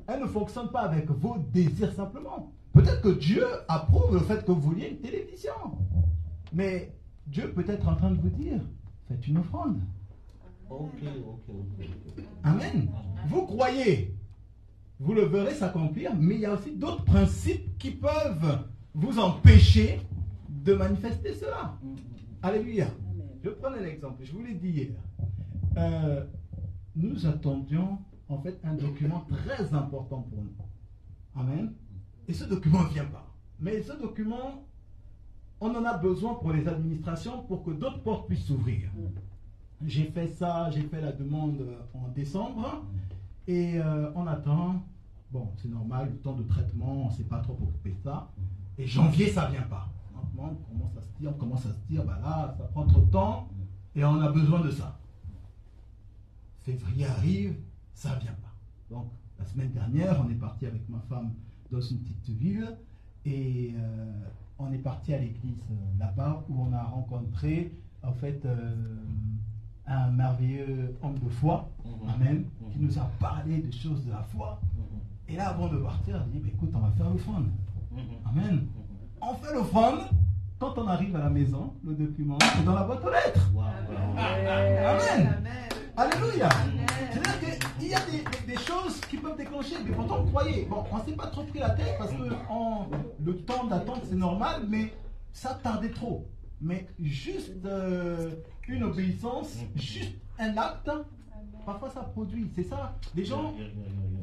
Elle ne fonctionne pas avec vos désirs simplement. Peut-être que Dieu approuve le fait que vous vouliez une télévision. Mais Dieu peut être en train de vous dire, faites une offrande. Ok. Amen. Vous croyez, vous le verrez s'accomplir, mais il y a aussi d'autres principes qui peuvent vous empêcher de manifester cela. Alléluia. Je prends un exemple, je vous l'ai dit hier. Nous attendions en fait un document très important pour nous. Amen. Et ce document ne vient pas. Mais ce document, on en a besoin pour les administrations pour que d'autres portes puissent s'ouvrir. J'ai fait ça, j'ai fait la demande en décembre et on attend. Bon, c'est normal, le temps de traitement, on ne s'est pas trop occupé de ça. Et janvier, ça ne vient pas. On commence à se dire, bah là, ça prend trop de temps et on a besoin de ça. Février arrive, ça ne vient pas. Donc, la semaine dernière, on est parti avec ma femme dans une petite ville et on est parti à l'église là-bas où on a rencontré en fait un merveilleux homme de foi, amen, qui nous a parlé des choses de la foi. Et là, avant de partir, on dit, bah, écoute, on va faire l'offrande. Amen. On fait l'offrande. Quand on arrive à la maison, le document est dans la boîte aux lettres. Amen. Alléluia. C'est-à-dire qu'il y a des choses qui peuvent déclencher, mais pourtant vous croyez. Bon, on ne s'est pas trop pris la tête parce que le temps d'attente c'est normal, mais ça tardait trop. Mais juste une obéissance, juste un acte, parfois ça produit. C'est ça. Les gens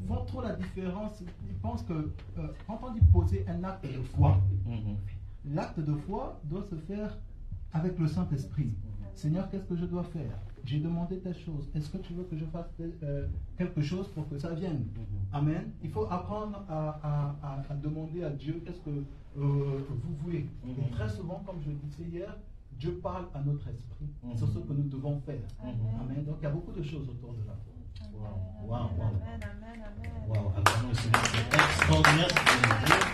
font trop la différence. Ils pensent que quand on dit poser un acte de foi, l'acte de foi doit se faire avec le Saint-Esprit. Seigneur, qu'est-ce que je dois faire? J'ai demandé telle chose. Est-ce que tu veux que je fasse quelque chose pour que ça vienne? Amen. Il faut apprendre à demander à Dieu qu'est-ce que vous voulez. Et très souvent, comme je le disais hier, Dieu parle à notre esprit sur ce que nous devons faire. Amen. Donc il y a beaucoup de choses autour de la foi. Waouh. C'est extraordinaire ce que vous dites.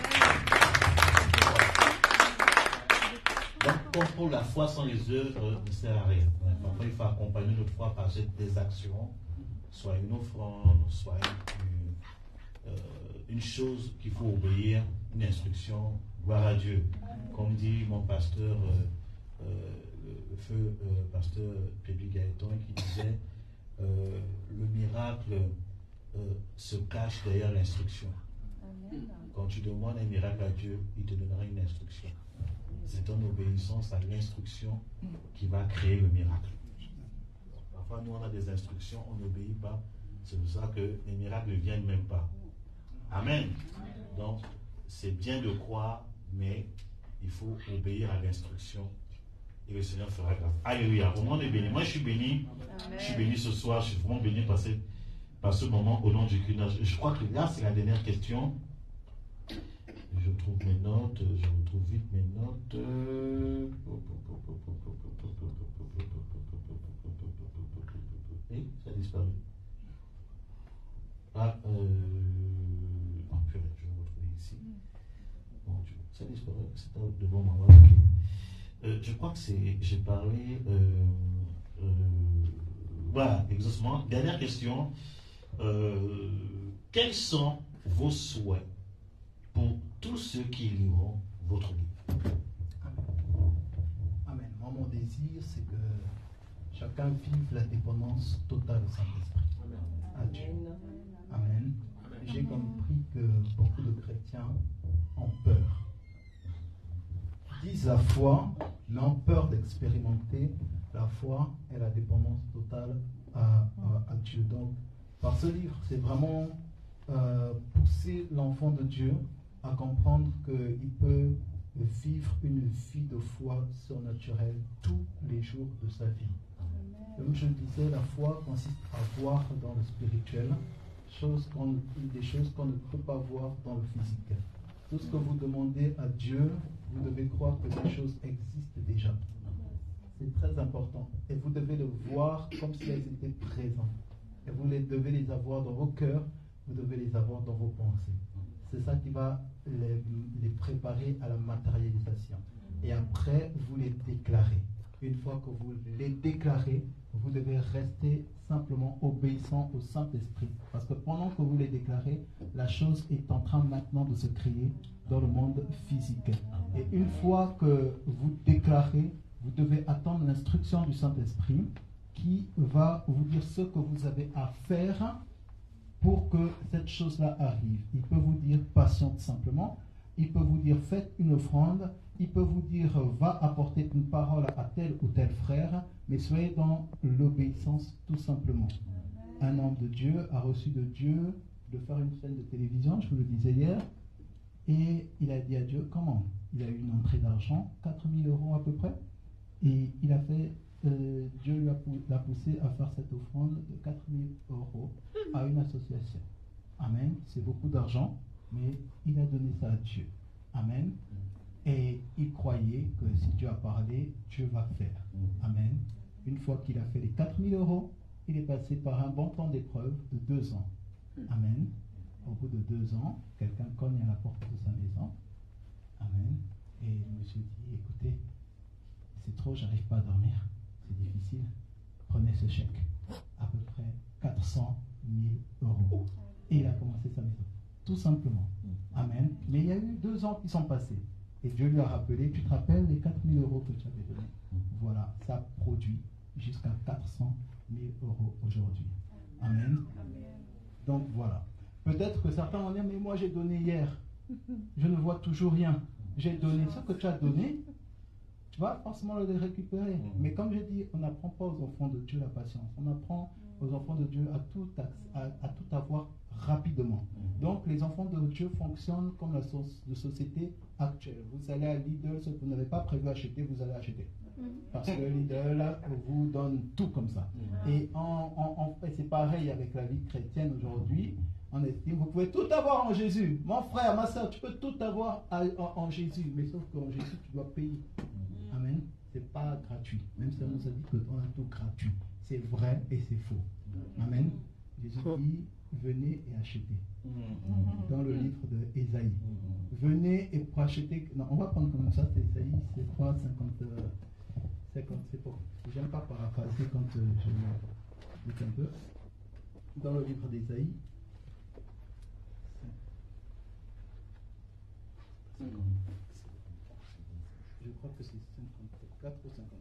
Donc, pour la foi sans les œuvres ne sert à rien. Parfois, il faut accompagner notre foi par des actions, soit une offrande, soit une chose qu'il faut obéir, une instruction, gloire à Dieu. Comme dit mon pasteur, le feu pasteur Pébi Gaëtan, qui disait le miracle se cache derrière l'instruction. Quand tu demandes un miracle à Dieu, il te donnera une instruction. C'est en obéissance à l'instruction qui va créer le miracle. Parfois, nous, on a des instructions, on n'obéit pas. C'est pour ça que les miracles ne viennent même pas. Amen. Donc, c'est bien de croire, mais il faut obéir à l'instruction. Et le Seigneur fera grâce. Alléluia. Au monde est béni. Moi, je suis béni. Amen. Je suis béni ce soir. Je suis vraiment béni par ce moment au nom du Christ. Je crois que là, c'est la dernière question. Je trouve mes notes, je retrouve vite mes notes. Et ça a disparu. Ah, oh, purée, je vais retrouver ici. Bon Dieu, ça a disparu, c'est devant moi. Okay. Je crois que j'ai parlé. Voilà, exactement. Dernière question. Quels sont vos souhaits pour tous ceux qui liront votre livre? Amen. Moi, mon désir, c'est que chacun vive la dépendance totale au Saint-Esprit. À Dieu. Amen. J'ai compris que beaucoup de chrétiens ont peur. Ils disent la foi, mais ont peur d'expérimenter la foi est la dépendance totale à Dieu. Donc, par ce livre, c'est vraiment pousser l'enfant de Dieu à comprendre qu'il peut vivre une vie de foi surnaturelle tous les jours de sa vie. Comme je le disais, la foi consiste à voir dans le spirituel des choses qu'on ne peut pas voir dans le physique. Tout ce que vous demandez à Dieu, vous devez croire que ces choses existent déjà. C'est très important. Et vous devez le voir comme si elles étaient présentes. Et vous devez les avoir dans vos cœurs, vous devez les avoir dans vos pensées. C'est ça qui va les préparer à la matérialisation. Et après, vous les déclarez. Une fois que vous les déclarez, vous devez rester simplement obéissant au Saint-Esprit. Parce que pendant que vous les déclarez, la chose est en train maintenant de se créer dans le monde physique. Et une fois que vous déclarez, vous devez attendre l'instruction du Saint-Esprit qui va vous dire ce que vous avez à faire pour que cette chose-là arrive. Il peut vous dire patiente simplement, il peut vous dire faites une offrande, il peut vous dire va apporter une parole à tel ou tel frère, mais soyez dans l'obéissance tout simplement. Un homme de Dieu a reçu de Dieu de faire une chaîne de télévision, je vous le disais hier, et il a dit à Dieu comment? Il a eu une entrée d'argent, 4 000 € à peu près, et il a fait, Dieu l'a poussé à faire cette offrande de 4 000 € à une association. Amen, c'est beaucoup d'argent, mais il a donné ça à Dieu. Amen. Et il croyait que si Dieu a parlé, Dieu va faire. Amen. Une fois qu'il a fait les 4 000 €, il est passé par un bon temps d'épreuve de 2 ans. Amen. Au bout de 2 ans, quelqu'un cogne à la porte de sa maison. Amen. Et le monsieur dit, écoutez, c'est trop, j'arrive pas à dormir. C'est difficile. Prenez ce chèque. À peu près 400 000 €. Et il a commencé sa maison. Tout simplement. Amen. Mais il y a eu 2 ans qui sont passés. Et Dieu lui a rappelé, tu te rappelles les 4 000 € que tu avais donnés? Voilà, ça produit jusqu'à 400 000 € aujourd'hui. Amen. Donc voilà. Peut-être que certains vont dire, mais moi j'ai donné hier. Je ne vois toujours rien. J'ai donné ce que tu as donné. Tu vas forcément le récupérer. Mais comme je dis, on n'apprend pas aux enfants de Dieu la patience. On apprend aux enfants de Dieu à tout avoir rapidement. Donc les enfants de Dieu fonctionnent comme la société actuelle. Vous allez à Lidl, ce que vous n'avez pas prévu acheter, vous allez acheter. Parce que Lidl vous donne tout comme ça. Et en fait, c'est pareil avec la vie chrétienne aujourd'hui. On estime, vous pouvez tout avoir en Jésus. Mon frère, ma soeur, tu peux tout avoir en Jésus. Mais sauf qu'en Jésus, tu dois payer. Amen. C'est pas gratuit. Même si on nous a dit qu'on a tout gratuit. C'est vrai et c'est faux. Amen. Jésus dit, venez et achetez. Dans le livre de Ésaïe. Venez et acheter. Non, on va prendre comme ça, c'est Ésaïe, c'est quoi, 50, c'est pour. J'aime pas paraphraser quand je dis un peu. Dans le livre d'Ésaïe. Je crois que c'est 54 ou 57.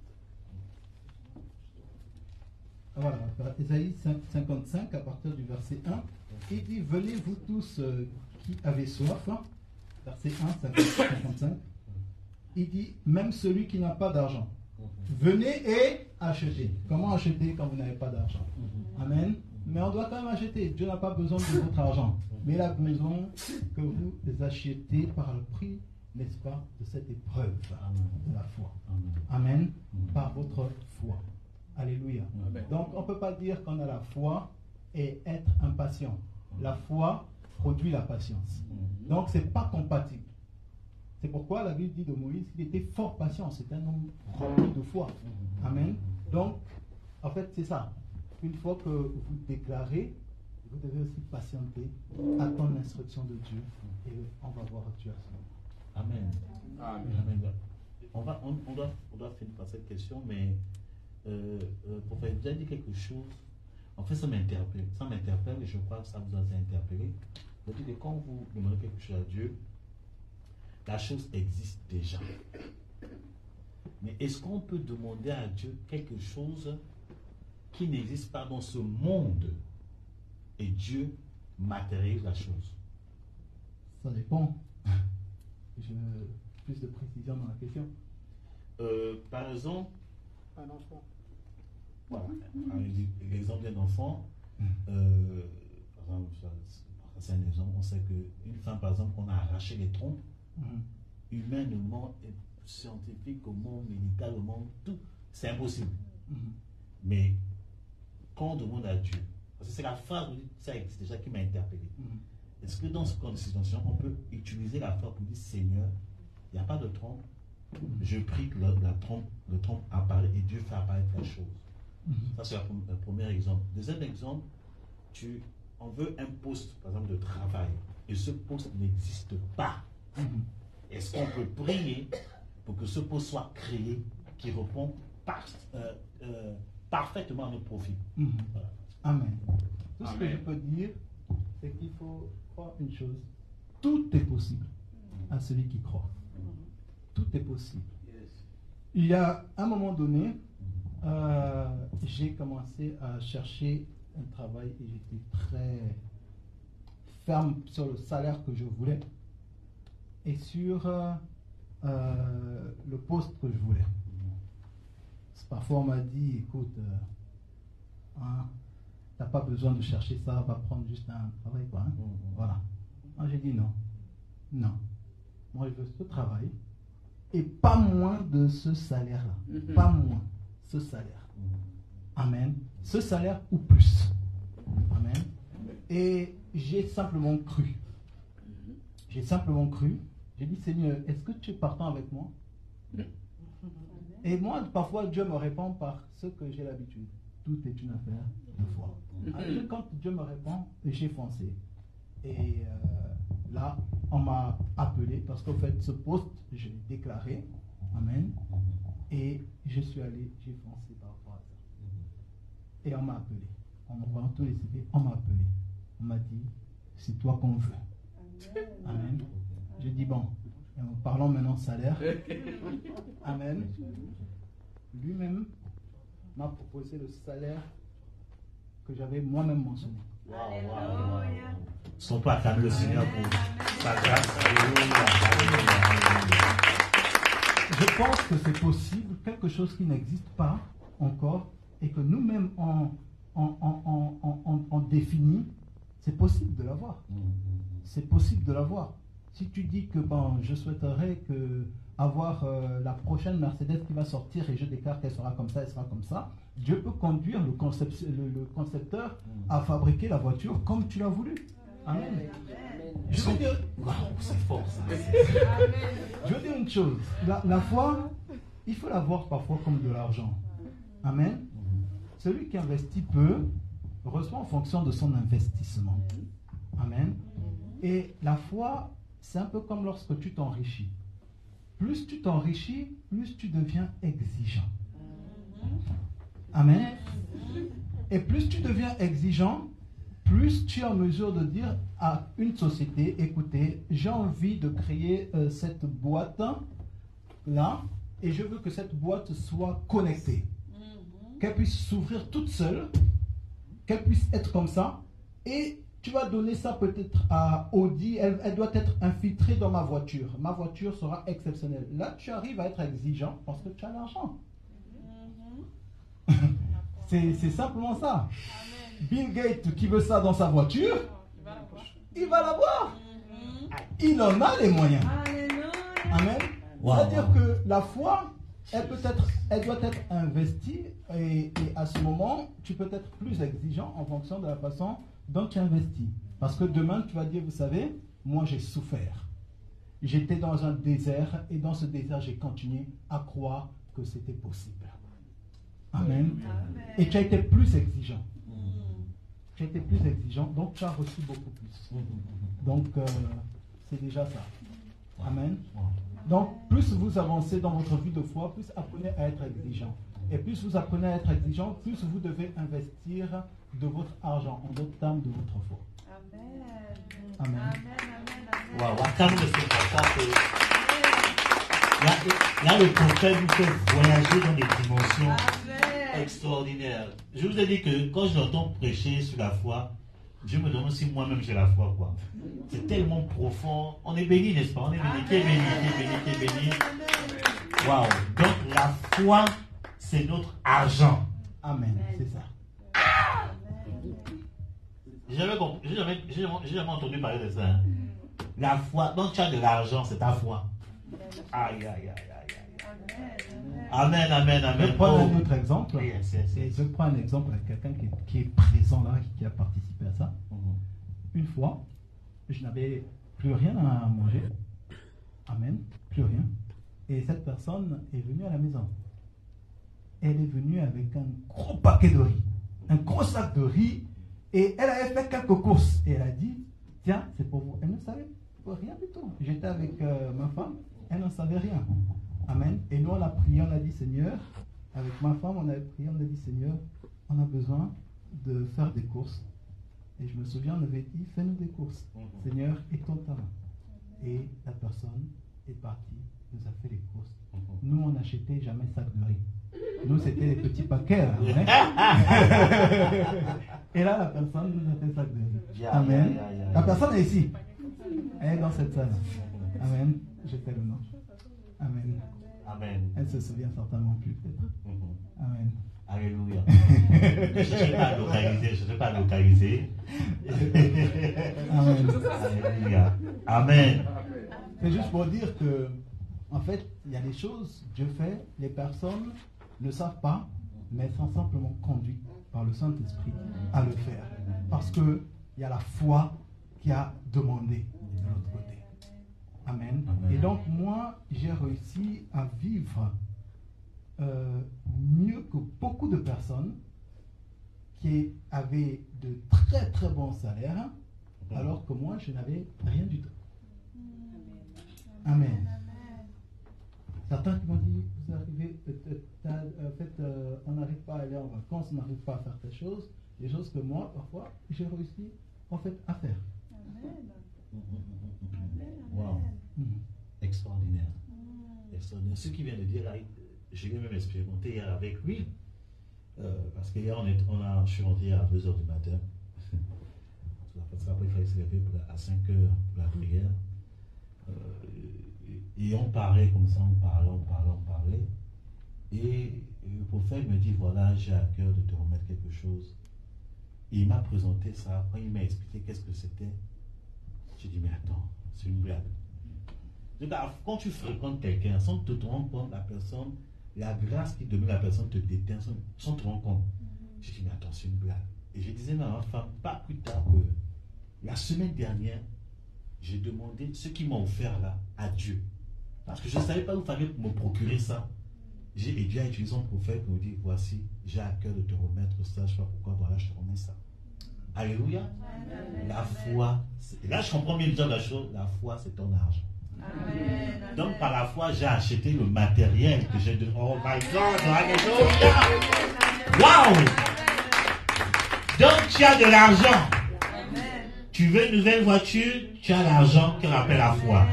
Ah, voilà, Ésaïe 55 à partir du verset 1. Il dit, venez vous tous qui avez soif. Verset 1, 55. Il dit, même celui qui n'a pas d'argent. Venez et achetez. Comment acheter quand vous n'avez pas d'argent? Amen. Mais on doit quand même acheter. Dieu n'a pas besoin de votre argent. Mais il a besoin que vous les achetiez par le prix, n'est-ce pas, de cette épreuve de la foi. Amen. Par votre foi. Alléluia. Amen. Donc on ne peut pas dire qu'on a la foi et être impatient. La foi produit la patience. Donc ce n'est pas compatible. C'est pourquoi la Bible dit de Moïse qu'il était fort patient. C'est un homme rempli de foi. Amen. Donc, en fait, c'est ça. Une fois que vous déclarez, vous devez aussi patienter, attendre l'instruction de Dieu et on va voir Dieu à ce moment. Amen. Amen. On doit finir par cette question, mais pour faire déjà dit quelque chose, en fait ça m'interpelle et je crois que ça vous a interpellé. Vous dites que quand vous demandez quelque chose à Dieu, la chose existe déjà. Mais est-ce qu'on peut demander à Dieu quelque chose qui n'existe pas dans ce monde et Dieu matérialise la chose? Ça dépend. Plus de précision dans la question. Par exemple, un enfant. Voilà. L'exemple d'un enfant, par exemple, c'est un exemple, on sait qu'une femme, par exemple, qu'on a arraché les trompes, humainement, scientifiquement, médicalement, tout, c'est impossible. Mais quand on demande à Dieu, parce que c'est la phrase, ça existe déjà, qui m'a interpellé. Est-ce que dans ce cas de situation, on peut utiliser la foi pour dire Seigneur, il n'y a pas de trompe, je prie que le trompe apparaît et Dieu fait apparaître la chose. Ça, c'est le premier exemple. Deuxième exemple, on veut un poste, par exemple, de travail, et ce poste n'existe pas. Est-ce qu'on peut prier pour que ce poste soit créé, qui répond parfaitement à nos profils? Voilà. Amen. Tout ce que je peux dire, c'est qu'il faut croire une chose. Tout est possible à celui qui croit. Tout est possible. Il y a un moment donné, j'ai commencé à chercher un travail et j'étais très ferme sur le salaire que je voulais et sur le poste que je voulais. Parfois on m'a dit, écoute, t'as pas besoin de chercher ça, va prendre juste un travail, quoi. Voilà. Moi j'ai dit non. Non. Moi je veux ce travail et pas moins de ce salaire-là. Pas moins ce salaire. Amen. Ce salaire ou plus. Amen. Et j'ai simplement cru. J'ai simplement cru. J'ai dit, Seigneur, est-ce que tu es partant avec moi? Et moi, parfois, Dieu me répond par ce que j'ai l'habitude. Tout est une affaire de foi. Alors, quand Dieu me répond, j'ai foncé. Et là, on m'a appelé parce qu'en fait, ce poste, je l'ai déclaré. Amen. Et je suis allé, j'ai foncé par rapport à ça. Et on m'a appelé. En envoyant tous les CV, on m'a appelé. On m'a dit, c'est toi qu'on veut. Amen. Je dis, bon, parlons maintenant salaire. Amen. Lui-même m'a proposé le salaire que j'avais moi-même mentionné. Sont pas acclamer le Seigneur pour sa grâce. Je pense que c'est possible, quelque chose qui n'existe pas encore et que nous-mêmes on définit, c'est possible de l'avoir. C'est possible de l'avoir. Si tu dis que bon, je souhaiterais avoir la prochaine Mercedes qui va sortir et je déclare qu'elle sera comme ça, elle sera comme ça, Dieu peut conduire le concepteur à fabriquer la voiture comme tu l'as voulu. Amen. Je veux dire, c'est fort ça. Je veux dire une chose, la foi, il faut la voir parfois comme de l'argent. Amen. Celui qui investit peu reçoit en fonction de son investissement. Amen. Et la foi, c'est un peu comme lorsque tu t'enrichis. Plus tu t'enrichis, plus tu deviens exigeant. Amen. Et plus tu deviens exigeant, plus tu es en mesure de dire à une société, écoutez, j'ai envie de créer cette boîte-là, et je veux que cette boîte soit connectée. Qu'elle puisse s'ouvrir toute seule, qu'elle puisse être comme ça, et tu vas donner ça peut-être à Audi, elle doit être infiltrée dans ma voiture. Ma voiture sera exceptionnelle. Là, tu arrives à être exigeant parce que tu as l'argent. C'est simplement ça. Bill Gates qui veut ça dans sa voiture, il va l'avoir. Il en a les moyens. Amen. C'est-à-dire que la foi, elle doit être investie et à ce moment, tu peux être plus exigeant en fonction de la façon dont tu investis. Parce que demain, tu vas dire, vous savez, moi j'ai souffert. J'étais dans un désert et dans ce désert, j'ai continué à croire que c'était possible. Amen. Et tu as été plus exigeant. Tu as été plus exigeant, donc tu as reçu beaucoup plus. Donc, c'est déjà ça. Amen. Donc, plus vous avancez dans votre vie de foi, plus apprenez à être exigeant. Et plus vous apprenez à être exigeant, plus vous devez investir de votre argent, en d'autres termes, de votre foi. Amen. Amen. Waouh, là, le prophète vous fait voyager dans des dimensions extraordinaires. Je vous ai dit que quand j'entends prêcher sur la foi, je me demande si moi-même j'ai la foi, quoi. C'est tellement profond. On est béni, n'est-ce pas? On est béni, qui est béni, qui est béni, qui est béni. Waouh. Donc la foi, c'est notre argent. Amen. C'est ça. J'ai jamais entendu parler de ça. Hein. La foi, donc tu as de l'argent, c'est ta foi. Aïe, aïe, aïe, aïe. Amen, amen, amen. Je prends un autre exemple. Yes. Et je prends un exemple avec quelqu'un qui est présent là, qui a participé à ça. Une fois, je n'avais plus rien à manger. Amen. Plus rien. Et cette personne est venue à la maison. Elle est venue avec un gros paquet de riz. Un gros sac de riz. Et elle avait fait quelques courses. Et elle a dit, tiens, c'est pour vous. Elle ne savait rien du tout. J'étais avec ma femme. Elle n'en savait rien. Amen. Et nous, on a prié, on a dit, Seigneur, avec ma femme, on a prié, on a dit, Seigneur, on a besoin de faire des courses. Et je me souviens, on avait dit, fais-nous des courses. Seigneur, étends ta main. Et la personne est partie, nous a fait les courses. Nous, on n'achetait jamais sac de riz. Nous, c'était les petits paquets. Là, et là, la personne nous a fait sac de riz. Amen. La personne est ici. Elle est dans cette salle. Amen. Je fais le nom. Amen. Amen. Elle se souvient certainement plus, peut-être. Amen. Alléluia. Je ne sais pas localiser. Amen. Alléluia. Amen. C'est juste pour dire que, en fait, il y a des choses, Dieu fait, les personnes ne savent pas, mais sont simplement conduites par le Saint-Esprit à le faire. Parce qu'il y a la foi qui a demandé de l'autre côté. Amen. Et donc, moi, j'ai réussi à vivre mieux que beaucoup de personnes qui avaient de très très bons salaires, alors que moi, je n'avais rien du tout. Amen. Certains qui m'ont dit, vous arrivez, en fait, on n'arrive pas à aller en vacances, on n'arrive pas à faire des choses que moi, parfois, j'ai réussi en fait à faire. Wow. Extraordinaire. Extraordinaire. Ce qu'il vient de dire, là, je l'ai même expérimenté hier avec lui. Parce qu'hier, je suis rentré à 2h du matin. Parce qu'après, il fallait se lever à 5h pour la prière. Et on parlait comme ça, on parlait. Et le prophète me dit, voilà, j'ai à cœur de te remettre quelque chose. Et il m'a présenté ça, après il m'a expliqué qu'est-ce que c'était. J'ai dit, mais attends, c'est une blague. Quand tu fréquentes quelqu'un, sans te rendre compte, la personne, la grâce qui domine la personne te déteint, sans te rendre compte. J'ai dit, mais attends, c'est une blague. Et je disais à ma femme, pas plus tard que la semaine dernière, j'ai demandé ce qu'il m'a offert là à Dieu. Parce que je ne savais pas où il fallait me procurer ça. Et Dieu a utilisé son prophète pour me dire, voici, j'ai à cœur de te remettre ça, je ne sais pas pourquoi, voilà, je te remets ça. Alléluia. Amen. La foi, et là je comprends bien le genre de la chose, la foi c'est ton argent. Amen. Donc par la foi, j'ai acheté le matériel que j'ai donné. Oh my God, alléluia. Wow. Donc tu as de l'argent. Tu veux une nouvelle voiture, tu as l'argent qu'on appelle la foi.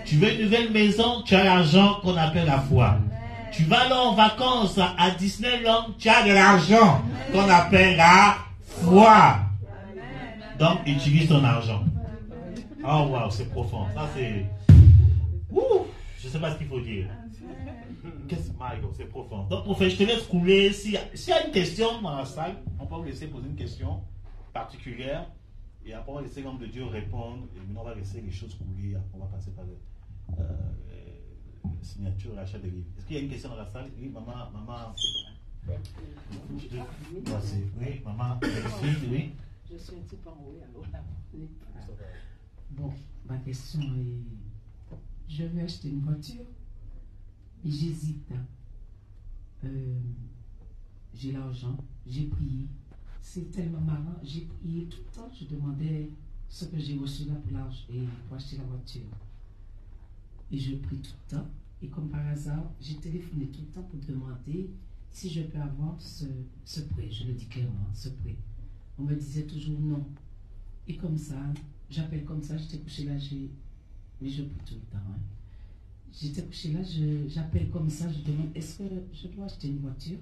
Tu veux une nouvelle maison, tu as l'argent qu'on appelle la foi. Tu vas aller en vacances à Disneyland, tu as de l'argent qu'on appelle la foi. Donc, utilise ton argent. Oh, wow, c'est profond. Ça, c'est... Je ne sais pas ce qu'il faut dire. Qu'est-ce que c'est profond. Donc, prophète, je te laisse couler. S'il y a une question dans la salle, on peut vous laisser poser une question particulière. Et après, on va laisser l'homme de Dieu répondre. Et maintenant, on va laisser les choses couler. Après, on va passer par la signature, l'achat des livres. Est-ce qu'il y a une question dans la salle? Oui, maman. Oui, maman. Oui. Je suis un petit peu enrouée, alors là. Bon, ma question est, je veux acheter une voiture, et j'hésite. J'ai l'argent, j'ai prié. C'est tellement marrant, j'ai prié tout le temps, je demandais ce que j'ai reçu là pour acheter la voiture. Et je prie tout le temps, et comme par hasard, j'ai téléphoné tout le temps pour demander si je peux avoir ce prêt. Je le dis clairement, ce prêt. On me disait toujours non. Et comme ça, j'appelle comme ça, j'étais couché là, mais je prie tout le temps. Hein. J'étais couché là, j'appelle comme ça, je demande, est-ce que je dois acheter une voiture?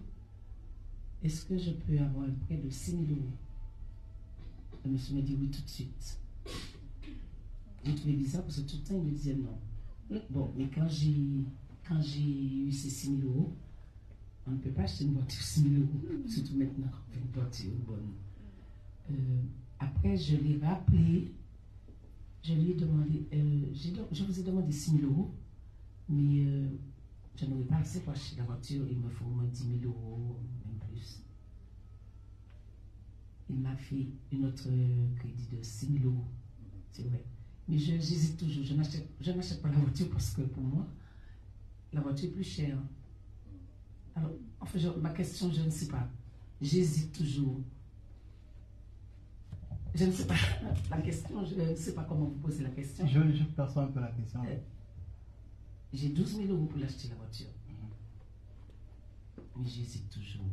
Est-ce que je peux avoir un prêt de 6 000 €? Le monsieur me dit oui tout de suite. J'ai trouvé bizarre parce que tout le temps il me disait non. Bon, mais quand j'ai eu ces 6 000 €, On ne peut pas acheter une voiture 6 000 €, surtout maintenant, une voiture bonne. Après, je l'ai rappelé, je lui ai demandé, je vous ai demandé 6 000 €, mais je n'aurais pas assez pour acheter la voiture, il me faut au moins 10 000 €, même plus. Il m'a fait une autre crédit de 6 000 €, c'est vrai. Mais j'hésite toujours, je n'achète pas la voiture parce que pour moi, la voiture est plus chère. Alors, en fait, ma question, je ne sais pas. J'hésite toujours. Je ne sais pas la question, je ne sais pas comment vous posez la question. Je perçois un peu la question. J'ai 12 000 € pour l'acheter la voiture. Mais j'hésite toujours.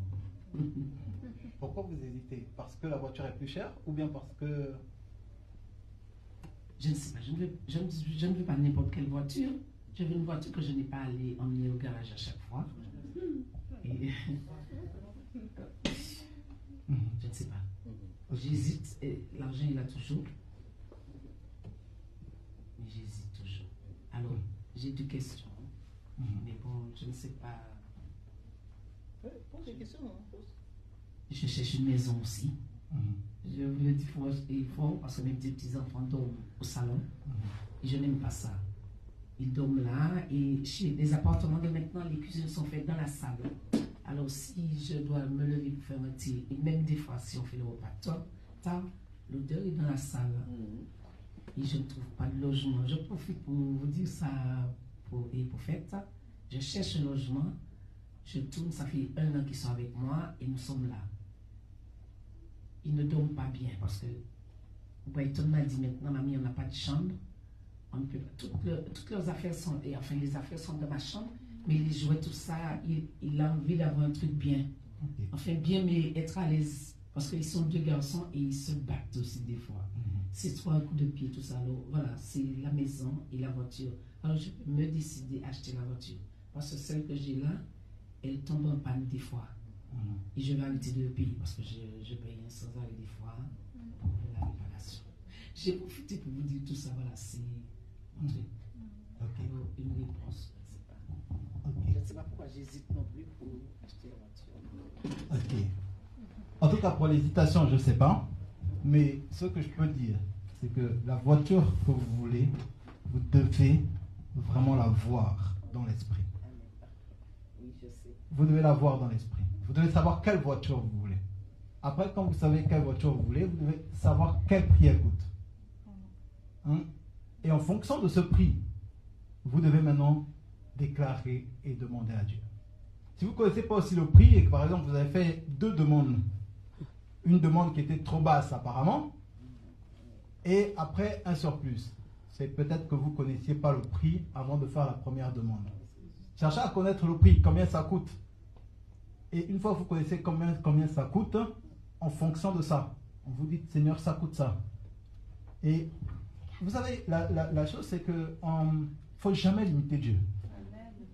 Pourquoi vous hésitez? Parce que la voiture est plus chère ou bien parce que... Je ne sais pas, je ne veux pas n'importe quelle voiture. Je veux une voiture que je n'ai pas à aller emmener au garage à chaque fois. Et... je ne sais pas. J'hésite. L'argent, il a toujours. Mais j'hésite toujours. Alors, j'ai deux questions. Mais bon, je ne sais pas. Pose des questions, hein. Je cherche une maison aussi. Je veux dire, il faut, parce que mes petits-enfants dorment au salon. Et je n'aime pas ça. Ils dorment là. Et chez les appartements de maintenant, les cuisines sont faites dans la salle. Alors, si je dois me lever pour faire un thé, et même des fois, si on fait le repas tard, l'odeur est dans la salle. Et je ne trouve pas de logement. Je profite pour vous dire ça pour fête. Je cherche un logement. Je tourne, ça fait 1 an qu'ils sont avec moi et nous sommes là. Ils ne dorment pas bien parce que Brighton m'a dit maintenant, mamie, on n'a pas de chambre. On ne peut pas. Toutes leurs affaires sont, et enfin les affaires sont dans ma chambre, mais les jouets, tout ça, il a envie d'avoir un truc bien. Enfin bien, mais être à l'aise. Parce qu'ils sont 2 garçons et ils se battent aussi des fois. C'est soit un coup de pied, tout ça. Alors voilà, c'est la maison et la voiture. Alors je peux me décider à acheter la voiture. Parce que celle que j'ai là, elle tombe en panne des fois. Et je vais arrêter de le payer parce que je paye sans arrêt des fois pour la réparation. J'ai profité pour vous dire tout ça. Voilà, c'est mon truc. Alors, une réponse, je ne sais pas. Je ne sais pas pourquoi j'hésite non plus pour acheter la voiture. En tout cas, pour l'hésitation, je ne sais pas. Mais ce que je peux dire, c'est que la voiture que vous voulez, vous devez vraiment la voir dans l'esprit. Oui, je sais. Vous devez la voir dans l'esprit. Vous devez savoir quelle voiture vous voulez. Après, quand vous savez quelle voiture vous voulez, vous devez savoir quel prix elle coûte. Et en fonction de ce prix, vous devez maintenant déclarer et demander à Dieu. Si vous ne connaissez pas aussi le prix et que par exemple vous avez fait 2 demandes, une demande qui était trop basse apparemment, et après un surplus, c'est peut-être que vous ne connaissiez pas le prix avant de faire la première demande. Cherchez à connaître le prix, combien ça coûte. Et une fois que vous connaissez combien ça coûte, en fonction de ça, on vous dit, Seigneur, ça coûte ça. Et vous savez, la chose, c'est qu'il ne faut jamais limiter Dieu.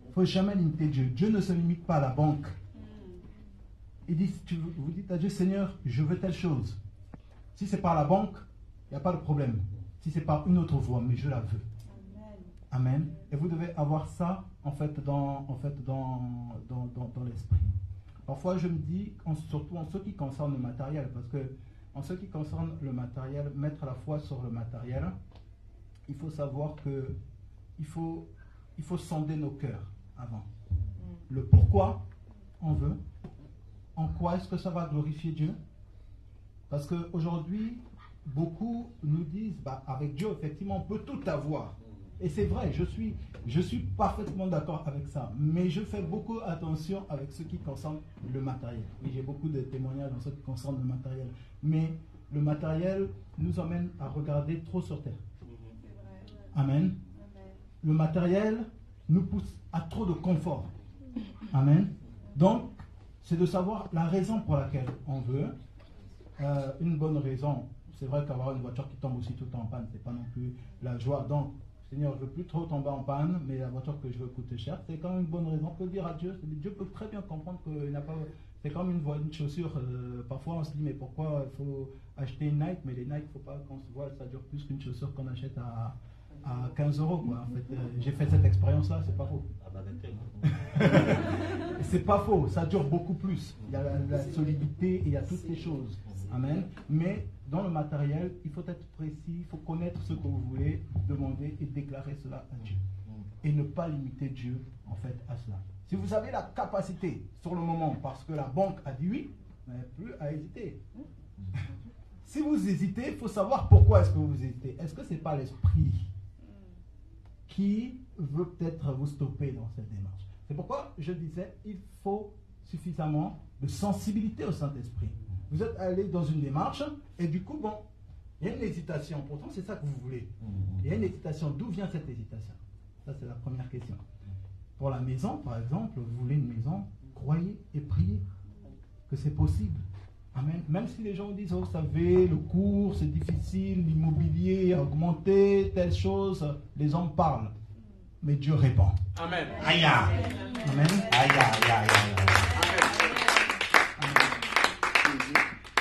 Il ne faut jamais limiter Dieu. Dieu ne se limite pas à la banque. Il dit, vous dites à Dieu, Seigneur, je veux telle chose. Si c'est par la banque, il n'y a pas de problème. Si c'est par une autre voie, mais je la veux. Amen. Et vous devez avoir ça, en fait, dans l'esprit. Parfois, je me dis, surtout en ce qui concerne le matériel, parce que en ce qui concerne le matériel, mettre la foi sur le matériel, il faut savoir que il faut sonder nos cœurs avant. Le pourquoi on veut, en quoi est-ce que ça va glorifier Dieu? Parce qu'aujourd'hui, beaucoup nous disent, avec Dieu, effectivement, on peut tout avoir. Et c'est vrai, je suis parfaitement d'accord avec ça. Mais je fais beaucoup attention avec ce qui concerne le matériel. Et j'ai beaucoup de témoignages en ce qui concerne le matériel. Mais le matériel nous emmène à regarder trop sur terre. Amen. Le matériel nous pousse à trop de confort. Amen. Donc, c'est de savoir la raison pour laquelle on veut. Une bonne raison, c'est vrai qu'avoir une voiture qui tombe aussi tout le temps en panne, c'est pas non plus la joie. Donc, Seigneur, je ne veux plus trop tomber en panne, mais la voiture que je veux coûte cher. C'est quand même une bonne raison. On peut dire à Dieu, Dieu peut très bien comprendre qu'il n'a pas... C'est comme une chaussure. Parfois, on se dit, mais pourquoi il faut acheter une Nike? Mais les Nike, il ne faut pas qu'on se voit, ça dure plus qu'une chaussure qu'on achète à à 15 €, quoi. En fait, j'ai fait cette expérience-là, c'est pas faux. C'est pas faux, ça dure beaucoup plus. Il y a la solidité et il y a toutes ces choses. Amen. Mais dans le matériel, il faut être précis, il faut connaître ce que vous voulez demander et déclarer cela à Dieu. Et ne pas limiter Dieu, en fait, à cela. Si vous avez la capacité sur le moment, parce que la banque a dit oui, vous n'avez plus à hésiter. Si vous hésitez, il faut savoir pourquoi est-ce que vous hésitez. Est-ce que ce n'est pas l'esprit qui veut peut-être vous stopper dans cette démarche? C'est pourquoi je disais, il faut suffisamment de sensibilité au Saint-Esprit. Vous êtes allé dans une démarche et du coup, bon, il y a une hésitation. Pourtant, c'est ça que vous voulez. Il y a une hésitation. D'où vient cette hésitation? Ça, c'est la première question. Pour la maison, par exemple, vous voulez une maison, croyez et priez que c'est possible. Amen. Même si les gens disent, oh, vous savez, le cours, c'est difficile, l'immobilier a augmenté, telle chose, les hommes parlent. Mais Dieu répond. Amen. Aïe. Amen. Aïe, aïe, aïe,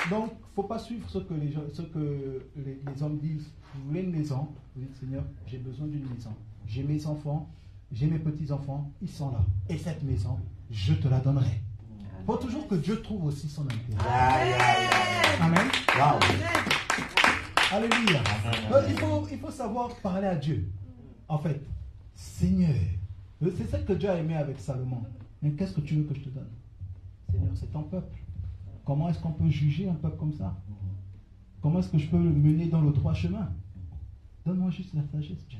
Donc, il ne faut pas suivre ce que les hommes disent. Vous voulez une maison, vous dites, Seigneur, j'ai besoin d'une maison. J'ai mes enfants, j'ai mes petits-enfants, ils sont là. Et cette maison, je te la donnerai. Il faut toujours que Dieu trouve aussi son intérêt. Amen. Wow. Alléluia. Il faut savoir parler à Dieu. En fait, Seigneur, c'est ça que Dieu a aimé avec Salomon. Mais qu'est-ce que tu veux que je te donne? Seigneur, c'est ton peuple. Comment est-ce qu'on peut juger un peuple comme ça? Comment est-ce que je peux le mener dans le droit chemin? Donne-moi juste la sagesse, Dieu.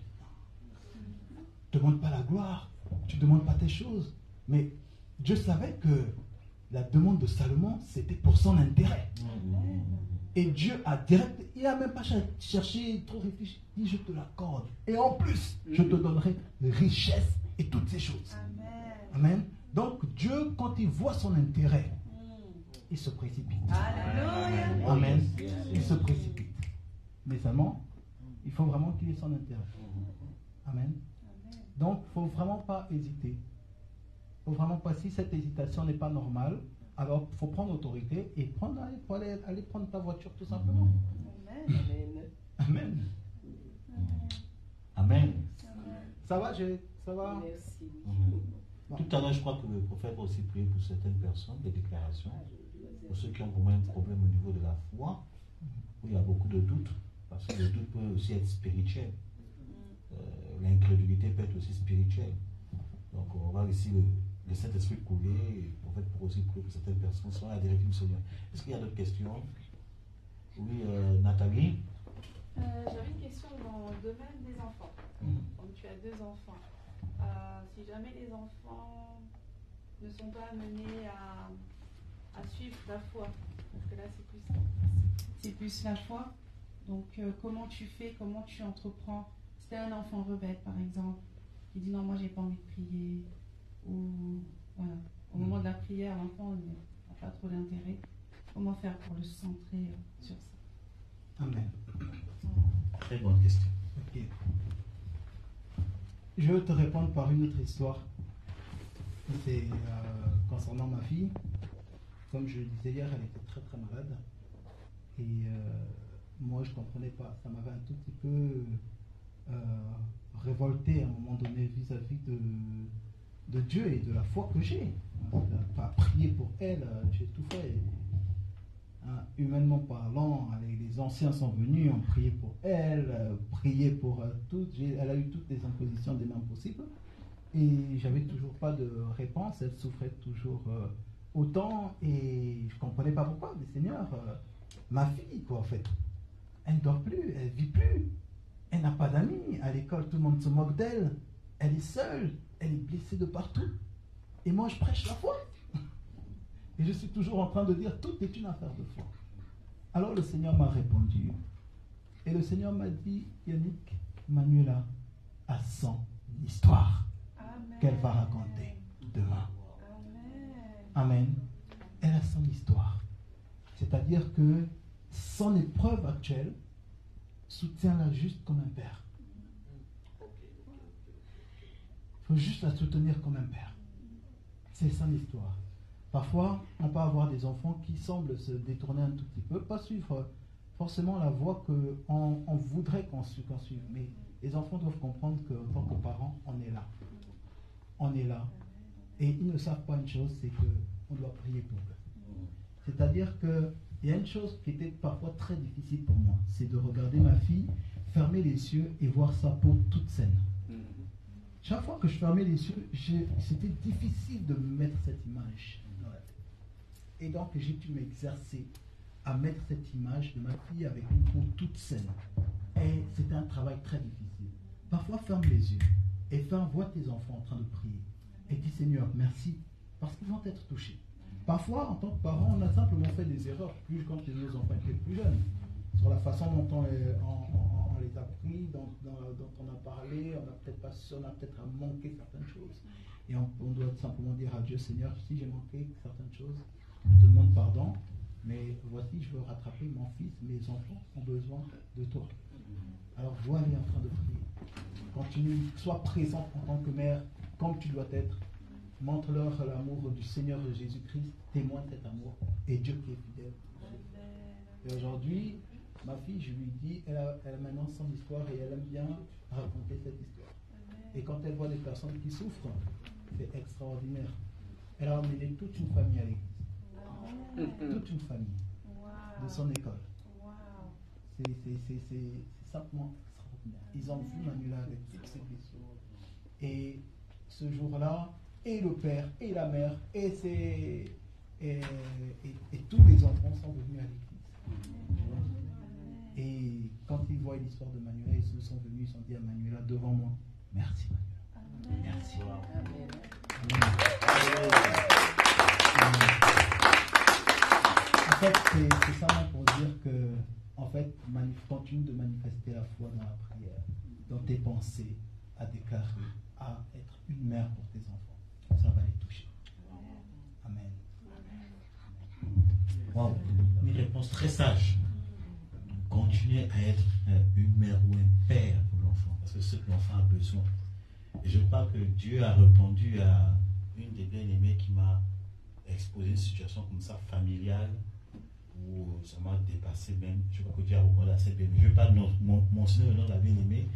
Tu ne demandes pas la gloire, tu ne demandes pas tes choses. Mais Dieu savait que la demande de Salomon, c'était pour son intérêt. Et Dieu a direct, il n'a même pas cherché, trop réfléchi, il dit je te l'accorde. Et en plus, je te donnerai richesse et toutes ces choses. Amen. Donc Dieu, quand il voit son intérêt, il se précipite. Alléluia. Amen. Il se précipite. Mais seulement, il faut vraiment qu'il ait son intérêt. Amen. Donc, il ne faut vraiment pas hésiter. Il faut vraiment pas, si cette hésitation n'est pas normale, alors il faut prendre autorité et aller prendre ta voiture tout simplement. Amen. Amen. Ça va, ça va? Merci. Tout à l'heure, je crois que le prophète a aussi prié pour certaines personnes, des déclarations, pour ceux qui ont vraiment un problème au niveau de la foi, où il y a beaucoup de doutes, parce que le doute peut aussi être spirituel. L'incrédulité peut être aussi spirituelle. Donc, on va ici le Saint-Esprit couler, en fait, pour aussi prier pour certaines personnes, soit la directive du Seigneur. Est-ce qu'il y a d'autres questions? Oui, Nathalie? J'avais une question dans le domaine des enfants. Donc, tu as 2 enfants. Si jamais les enfants ne sont pas amenés à suivre la foi, parce que là c'est plus la foi, donc comment tu fais, comment tu entreprends? Si tu as un enfant rebelle par exemple, qui dit non, moi j'ai pas envie de prier, ou voilà, au moment de la prière, l'enfant n'a pas trop d'intérêt, comment faire pour le centrer sur ça? Amen. Très bonne question. Ok. Je vais te répondre par une autre histoire. C'est concernant ma fille. Comme je le disais hier, elle était très très malade. Et moi, je ne comprenais pas. Ça m'avait un tout petit peu révolté à un moment donné vis-à-vis de Dieu et de la foi que j'ai. Pas prier pour elle, j'ai tout fait. Humainement parlant, les anciens sont venus, ont prié pour elle, prié pour toutes. Elle a eu toutes les impositions des mains possibles. Et j'avais toujours pas de réponse. Elle souffrait toujours autant. Et je comprenais pas pourquoi. Mais Seigneur, ma fille, quoi, en fait, elle ne dort plus, elle vit plus. Elle n'a pas d'amis. À l'école, tout le monde se moque d'elle. Elle est seule. Elle est blessée de partout. Et moi, je prêche la foi. Et je suis toujours en train de dire, tout est une affaire de foi. Alors le Seigneur m'a répondu. Et le Seigneur m'a dit, Yannick, Manuela a son histoire qu'elle va raconter demain. Amen. Elle a son histoire. C'est-à-dire que son épreuve actuelle soutient-la juste comme un père. Il faut juste la soutenir comme un père. C'est son histoire. Parfois, on peut avoir des enfants qui semblent se détourner un tout petit peu, pas suivre forcément la voie qu'on voudrait qu'on suive. Mais Les enfants doivent comprendre qu'en tant que parents, on est là. On est là. Et ils ne savent pas une chose, c'est qu'on doit prier pour eux. C'est-à-dire qu'il y a une chose qui était parfois très difficile pour moi, c'est de regarder ma fille, fermer les yeux et voir sa peau toute saine. Chaque fois que je fermais les yeux, c'était difficile de me mettre cette image dans la tête. Et donc j'ai dû m'exercer à mettre cette image de ma fille avec une peau toute saine. Et c'était un travail très difficile. Parfois ferme les yeux et vois tes enfants en train de prier. Et dis Seigneur, merci, parce qu'ils vont être touchés. Parfois, en tant que parents, on a simplement fait des erreurs, plus quand nos enfants étaient plus jeunes, sur la façon dont on les a pris, dont on a parlé, on a peut-être manqué certaines choses. Et on doit simplement dire à Dieu, Seigneur, si j'ai manqué certaines choses, je te demande pardon, mais voici, je veux rattraper mon fils, mes enfants ont besoin de toi. Alors vois-les en train de prier. Continue, sois présente en tant que mère, comme tu dois être. Montre-leur l'amour du Seigneur de Jésus-Christ, témoin de cet amour, et Dieu qui est fidèle. Et aujourd'hui, ma fille, je lui dis, elle a maintenant son histoire et elle aime bien raconter cette histoire. Et quand elle voit des personnes qui souffrent, c'est extraordinaire. Elle a emmené toute une famille à l'église. Toute une famille de son école. C'est simplement extraordinaire. Ils ont vu Manuela avec toutes ses blessures. Et ce jour-là, et le père, et la mère, et tous les enfants sont venus à l'église. Et quand ils voient l'histoire de Manuela, ils se sont venus, ils sont dit à Manuela, devant moi, merci Manuela. Merci. En fait, c'est ça pour dire que, en fait, continue de manifester la foi dans la prière, dans tes pensées, à déclarer, à être une mère pour tes enfants. Ça va les toucher. Amen. Wow. Une réponse très sage. Continuez à être une mère ou un père pour l'enfant, parce que c'est ce que l'enfant a besoin. Et je crois que Dieu a répondu à une des bien-aimées qui m'a exposé une situation comme ça, familiale, où ça m'a dépassé même. Je crois que Dieu a répondu à cette bien-aimée. Je ne vais pas mentionner le nom de la bien-aimée.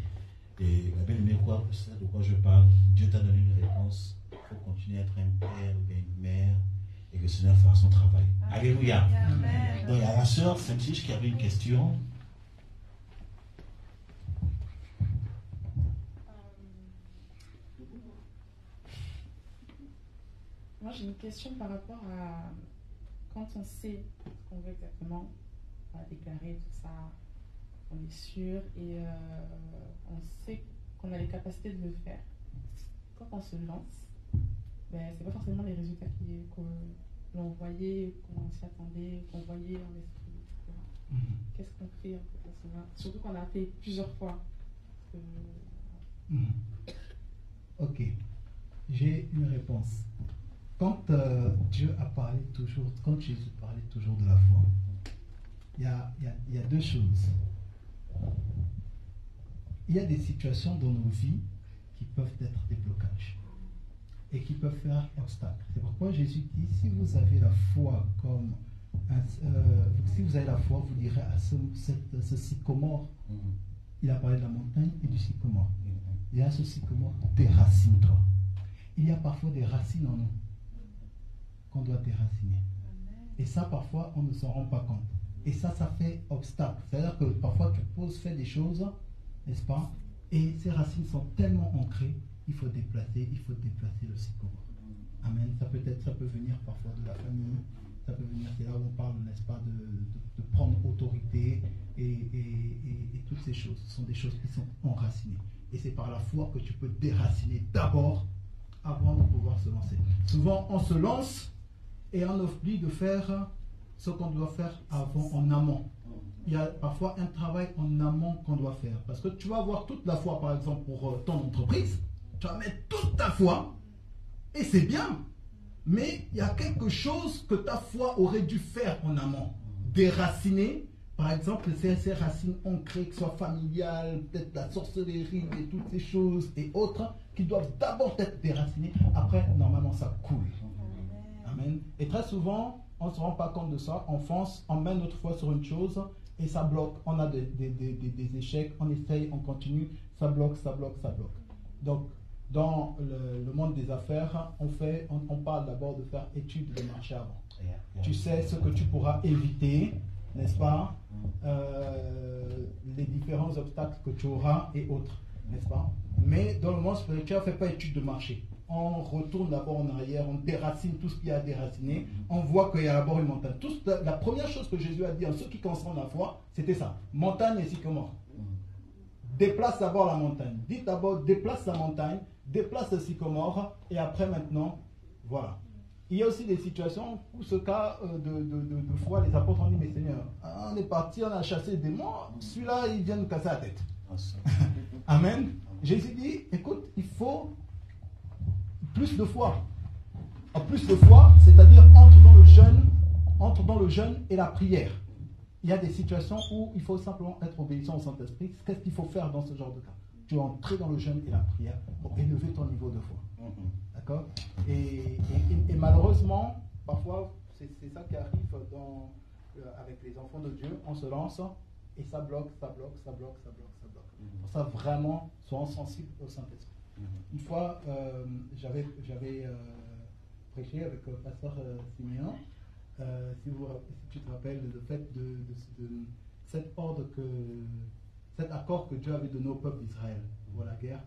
Et la bien-aimée, c'est de quoi je parle. Dieu t'a donné une réponse. Il faut continuer à être un père ou une mère et que le Seigneur fasse son travail. Alléluia. Amen. Donc il y a la sœur Saint-Tige qui avait une question. Moi j'ai une question par rapport à quand on sait ce qu'on veut exactement, on va déclarer tout ça, on est sûr et on sait qu'on a les capacités de le faire. Quand on se lance, ben, c'est pas forcément les résultats l'on voyait, qu'on s'y attendait, qu'on voyait en esprit, etc. Qu'est-ce qu'on fait en fait, surtout qu'on a fait plusieurs fois. Ok, j'ai une réponse. Quand Dieu a parlé toujours, quand Jésus parlait toujours de la foi, il y a deux choses. Il y a des situations dans nos vies qui peuvent être des blocages et qui peuvent faire obstacle. C'est pourquoi Jésus dit, si vous avez la foi si vous avez la foi, vous direz à ce sycomore, il a parlé de la montagne et du sycomore. Il y a ce sycomore, déracine-toi. Il y a parfois des racines en nous qu'on doit déraciner. Et ça, parfois, on ne s'en rend pas compte. Et ça fait obstacle. C'est-à-dire que parfois, tu fais des choses, n'est-ce pas? Et ces racines sont tellement ancrées, il faut déplacer le sycomore. Amen. Ça peut venir parfois de la famille, ça peut venir, c'est là où on parle, n'est-ce pas, de prendre autorité et toutes ces choses. Ce sont des choses qui sont enracinées. Et c'est par la foi que tu peux déraciner d'abord avant de pouvoir se lancer. Souvent, on se lance et on oublie de faire ce qu'on doit faire avant, en amont. Il y a parfois un travail en amont qu'on doit faire. Parce que tu vas avoir toute la foi, par exemple, pour ton entreprise. Tu vas mettre toute ta foi et c'est bien. Mais il y a quelque chose que ta foi aurait dû faire en amont. Déraciner, par exemple, ces racines ancrées, que ce soit familiales, peut-être la sorcellerie et toutes ces choses et autres, qui doivent d'abord être déracinées. Après, normalement, ça coule. Amen. Et très souvent, on ne se rend pas compte de ça. On fonce, on met notre foi sur une chose et ça bloque. On a des échecs, on essaye, on continue, ça bloque, ça bloque, ça bloque. Donc, dans le monde des affaires, on parle d'abord de faire étude de marché avant. Tu sais ce que tu pourras éviter, n'est-ce pas, les différents obstacles que tu auras et autres, n'est-ce pas. Mais dans le monde spirituel, on ne fait pas étude de marché. On retourne d'abord en arrière, on déracine tout ce qui a déraciné, on voit qu'il y a d'abord une montagne. La première chose que Jésus a dit en ceux qui concernent la foi, c'était ça, montagne et sycomore. Déplace d'abord la montagne. Dites d'abord, déplace la montagne, déplace le sycomore, et après maintenant, voilà. Il y a aussi des situations où ce cas de foi, les apôtres ont dit, mais Seigneur, on est parti, on a chassé des démons, celui-là, il vient nous casser la tête. Amen. Jésus dit, écoute, il faut plus de foi. En plus de foi, c'est-à-dire entre dans le jeûne et la prière. Il y a des situations où il faut simplement être obéissant au Saint-Esprit. Qu'est-ce qu'il faut faire dans ce genre de cas? Tu vas entrer dans le jeûne et la prière pour élever ton niveau de foi. D'accord? Et malheureusement, parfois, c'est ça qui arrive avec les enfants de Dieu. On se lance et ça bloque, ça bloque, ça bloque, ça bloque, ça bloque. Pour ça, vraiment, soyons sensibles au Saint-Esprit. Une fois, j'avais prêché avec le pasteur Siméon. Si tu te rappelles le fait de cet accord que Dieu avait donné au peuple d'Israël pour la guerre,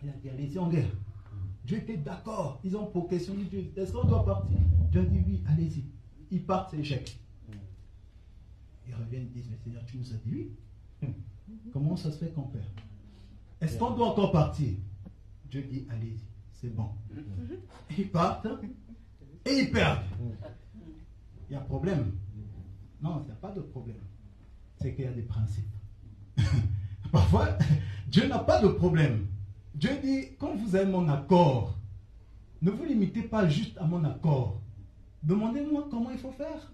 il a dit allez-y en guerre. Dieu était d'accord. Ils ont pour question dit Dieu, est-ce qu'on doit partir? Dieu a dit oui, allez-y. Ils partent, c'est échec. Ils reviennent, ils disent mais Seigneur, tu nous as dit oui. Comment ça se fait qu'on perd? Est-ce qu'on doit encore partir? Dieu dit allez-y, c'est bon. Ils partent et ils perdent. Il y a un problème. Non, il n'y a pas de problème. C'est qu'il y a des principes. Parfois, Dieu n'a pas de problème. Dieu dit, quand vous avez mon accord, ne vous limitez pas juste à mon accord. Demandez-moi comment il faut faire.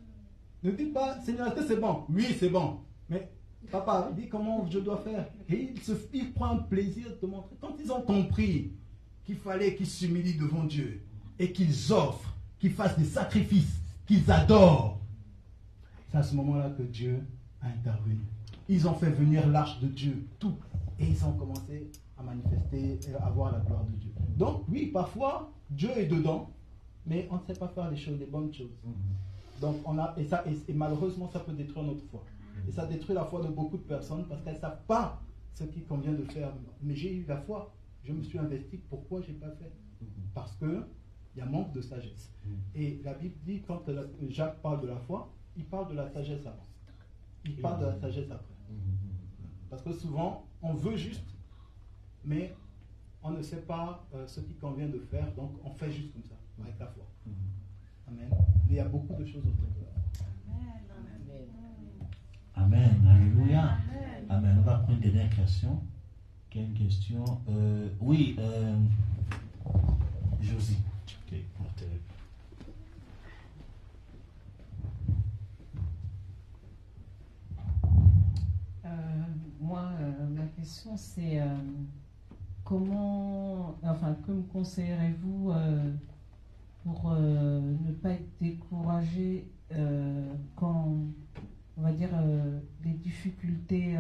Ne dites pas, Seigneur, est-ce que c'est bon? Oui, c'est bon. Mais papa, dis comment je dois faire. Et il prend un plaisir de te montrer. Quand ils ont compris qu'il fallait qu'ils s'humilient devant Dieu et qu'ils offrent, qu'ils fassent des sacrifices, qu'ils adorent, c'est à ce moment-là que Dieu a intervenu. Ils ont fait venir l'arche de Dieu, tout, et ils ont commencé à manifester et à voir la gloire de Dieu. Donc oui, parfois, Dieu est dedans, mais on ne sait pas faire les choses, les bonnes choses. Donc et malheureusement, ça peut détruire notre foi. Et ça détruit la foi de beaucoup de personnes parce qu'elles ne savent pas ce qu'il convient de faire. Mais j'ai eu la foi, je me suis investi, pourquoi je n'ai pas fait? Parce que il y a manque de sagesse. Et la Bible dit, quand Jacques parle de la foi, il parle de la sagesse avant. Il parle de la sagesse après. Parce que souvent, on veut juste, mais on ne sait pas ce qu'il convient de faire, donc on fait juste comme ça, avec la foi. Amen. Mais il y a beaucoup de choses autour de la Amen. Alléluia. Amen. On va prendre une dernière question. Quelle question? Oui, Josie. Okay, moi, ma question c'est que me conseillerez-vous pour ne pas être découragé quand, on va dire, les difficultés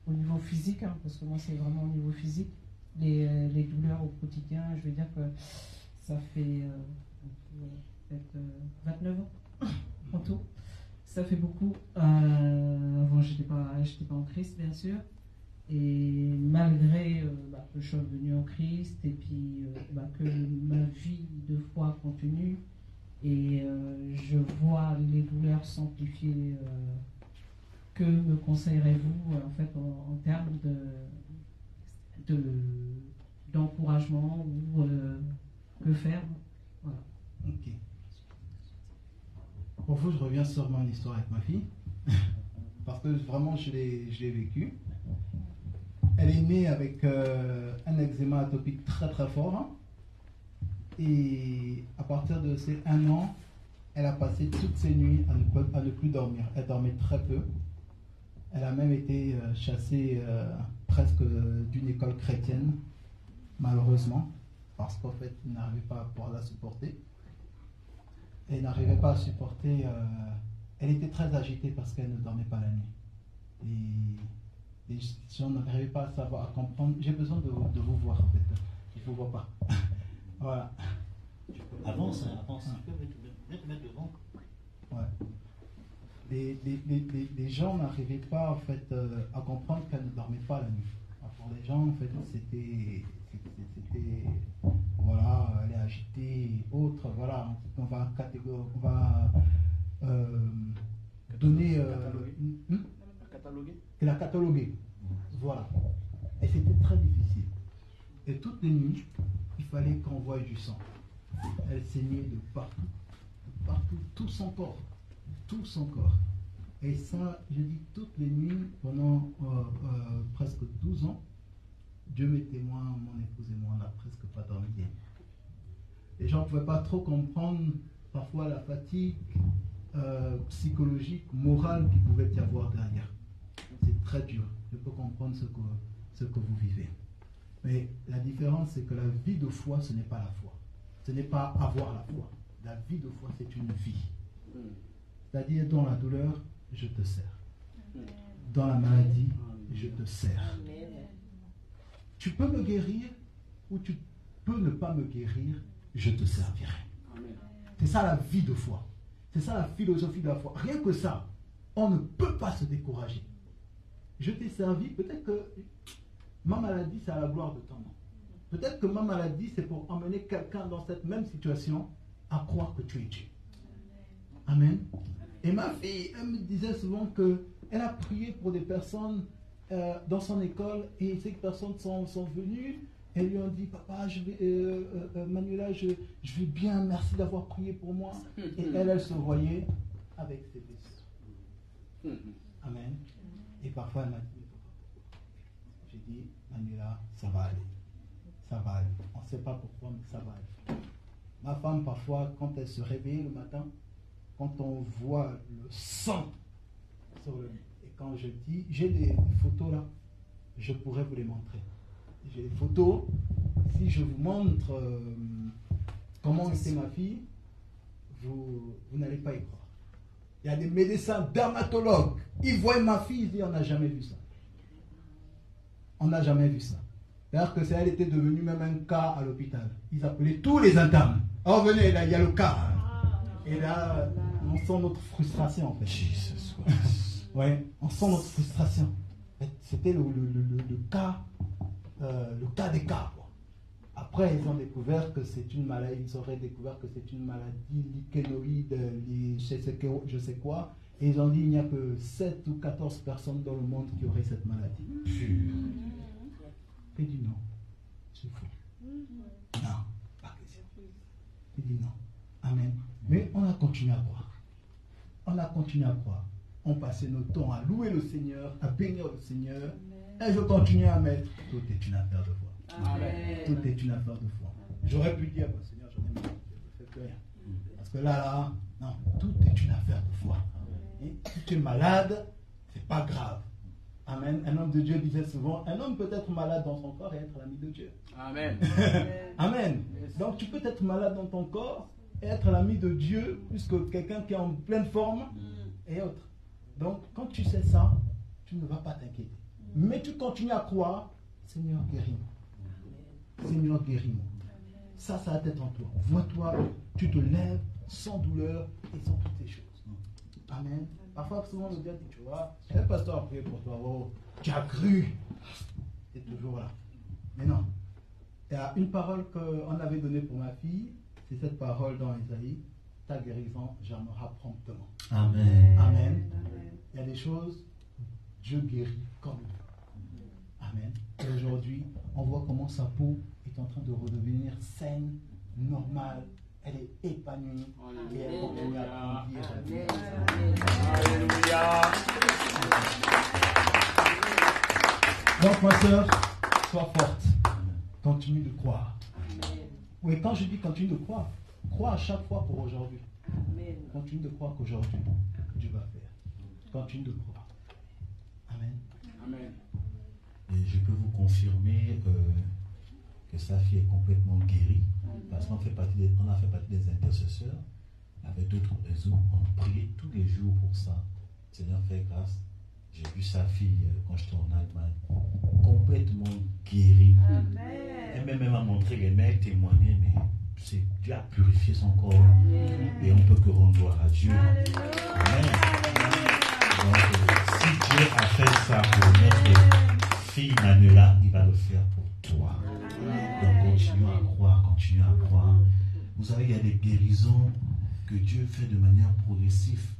au niveau physique, hein, parce que moi c'est vraiment au niveau physique, les douleurs au quotidien, je veux dire que ça fait peut-être 29 ans en tout. Ça fait beaucoup. Avant, j'étais pas en Christ, bien sûr. Et malgré que je sois venu en Christ et puis que ma vie de foi continue et je vois les douleurs s'amplifier, que me conseillerez-vous en fait en termes d'encouragement ou que faire? Voilà. Ok. Pour vous, je reviens sur mon histoire avec ma fille, parce que vraiment, je l'ai vécu. Elle est née avec un eczéma atopique très très fort, hein, et à partir de ses 1 an, elle a passé toutes ses nuits à ne plus dormir. Elle dormait très peu. Elle a même été chassée presque d'une école chrétienne, malheureusement, parce qu'en fait, il n'arrivait pas à pouvoir la supporter. Elle n'arrivait pas à supporter elle était très agitée parce qu'elle ne dormait pas la nuit. Et les gens n'arrivaient pas à savoir, à comprendre. J'ai besoin de vous voir en fait. Il ne vous voit pas. Voilà. Avance, avance. Tu peux mettre devant. Ouais. Les gens n'arrivaient pas en fait à comprendre qu'elle ne dormait pas la nuit. Pour les gens, en fait, c'était voilà, elle est agitée et autres. Voilà, on va donner la cataloguer. Voilà. Et c'était très difficile. Et toutes les nuits, il fallait qu'on voie du sang. Elle saignait de partout, tout son corps. Tout son corps. Et ça, je dis toutes les nuits, pendant presque 12 ans, Dieu m'est témoin, mon épouse et moi, on n'a presque pas dormi. Les gens ne pouvaient pas trop comprendre parfois la fatigue psychologique, morale qu'il pouvait y avoir derrière. C'est très dur. Je peux comprendre ce que vous vivez. Mais la différence, c'est que la vie de foi, ce n'est pas la foi. Ce n'est pas avoir la foi. La vie de foi, c'est une vie. C'est-à-dire, dans la douleur, je te sers. Dans la maladie, je te sers. Tu peux me guérir ou tu peux ne pas me guérir, je te servirai. C'est ça la vie de foi. C'est ça la philosophie de la foi. Rien que ça, on ne peut pas se décourager. Je t'ai servi, peut-être que ma maladie, c'est à la gloire de ton nom. Peut-être que ma maladie, c'est pour emmener quelqu'un dans cette même situation à croire que tu es Dieu. Amen. Et ma fille, elle me disait souvent qu'elle a prié pour des personnes dans son école et ces personnes sont venues et lui ont dit, papa, Manuela, je vais bien, merci d'avoir prié pour moi. Et elle se voyait avec ses blessures. Amen. Et parfois elle m'a dit, j'ai dit, Manuela, ça va aller. Ça va aller. On ne sait pas pourquoi, mais ça va aller. Ma femme, parfois, quand elle se réveille le matin, quand on voit le sang sur le lit, et quand je dis, j'ai des photos là, je pourrais vous les montrer. J'ai des photos, si je vous montre comment était ma fille, vous n'allez pas y croire. Il y a des médecins, dermatologues, ils voient ma fille, ils disent, on n'a jamais vu ça. On n'a jamais vu ça. C'est-à-dire que elle était devenue même un cas à l'hôpital. Ils appelaient tous les internes. Oh, venez, là, il y a le cas. Et là, on sent notre frustration, en fait. Jesus. Ouais, on sent notre frustration. C'était le cas des cas, quoi. Après, ils ont découvert que c'est une maladie, ils auraient découvert que c'est une maladie lichénoïde, je sais quoi. Et ils ont dit qu'il n'y a que 7 ou 14 personnes dans le monde qui auraient cette maladie. Il dit non, c'est fou. Non, pas question. Il dit non. Amen. Mais on a continué à croire. On a continué à croire. On passait nos temps à louer le Seigneur, à bénir le Seigneur. Et je continue à mettre. Tout est une affaire de foi. Amen. Tout est une affaire de foi. J'aurais pu dire, Seigneur, j'en ai marre, je ne fais plus rien. Parce que là, non, tout est une affaire de foi. Et si tu es malade, c'est pas grave. Amen. Un homme de Dieu disait souvent, un homme peut être malade dans son corps et être l'ami de Dieu. Amen. Amen. Donc tu peux être malade dans ton corps et être l'ami de Dieu plus que quelqu'un qui est en pleine forme et autres. Donc quand tu sais ça, tu ne vas pas t'inquiéter. Mais tu continues à croire, Seigneur, guéris-moi. Seigneur, guéris-moi. Ça va être en toi. Vois-toi, tu te lèves sans douleur et sans toutes ces choses. Amen. Parfois, souvent, le gars dit, tu vois, le pasteur a prié pour toi, oh, tu as cru. Tu es toujours là. Mais non. Il y a une parole qu'on avait donnée pour ma fille, c'est cette parole dans Isaïe, ta guérison germera promptement. Amen. Amen. Il y a des choses, Dieu guérit comme lui. Amen. Et aujourd'hui, on voit comment sa peau est en train de redevenir saine, normale. Elle est épanouie et elle continue à grandir. Alléluia. Donc, ma soeur, sois forte. Continue de croire. Oui, quand je dis continue de croire, crois à chaque fois pour aujourd'hui. Continue de croire qu'aujourd'hui, Dieu va faire. Continue de croire. Amen. Amen. Et je peux vous confirmer que sa fille est complètement guérie, parce qu'on a fait partie des intercesseurs. avec d'autres réseaux, on priait tous les jours pour ça. Seigneur, fait grâce. J'ai vu sa fille quand j'étais en Allemagne, complètement guérie. Elle m'a montré les mails, témoigner, mais Dieu a purifié son corps. Et on ne peut que rendre gloire à Dieu. Amen. Donc, si Dieu a fait ça pour notre fille Manuela, il va le faire pour toi. Donc continuons à croire. Vous savez, il y a des guérisons que Dieu fait de manière progressive.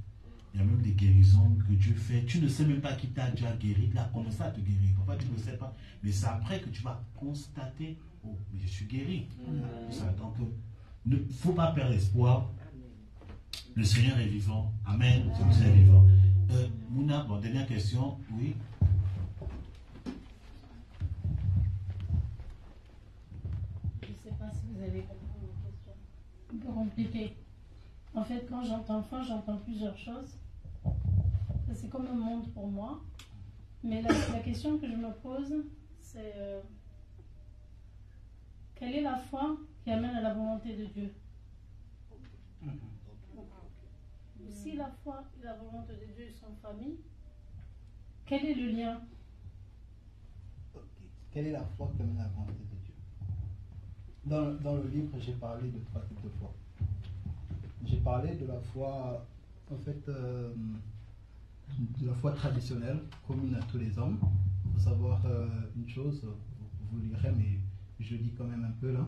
Il y a même des guérisons que Dieu fait. Tu ne sais même pas qui t'a déjà guéri. Il a commencé à te guérir. Enfin, tu ne le sais pas. Mais c'est après que tu vas constater, oh, mais je suis guéri. Donc, il ne faut pas perdre espoir. Le Seigneur est vivant. Amen. Le Seigneur est vivant. Mouna, bon, dernière question. Oui. Je ne sais pas si vous avez compris ma question. Un peu compliqué. En fait, quand j'entends foi, j'entends plusieurs choses. C'est comme un monde pour moi. Mais la question que je me pose, c'est quelle est la foi qui amène à la volonté de Dieu? Si la foi et la volonté de Dieu sont famille, quel est le lien? Quelle est la foi qui amène à la volonté de Dieu? Dans le livre, j'ai parlé de 3 types de foi. J'ai parlé de la foi, en fait, de la foi traditionnelle, commune à tous les hommes. Il faut savoir une chose, vous lirez, mais je dis quand même un peu là.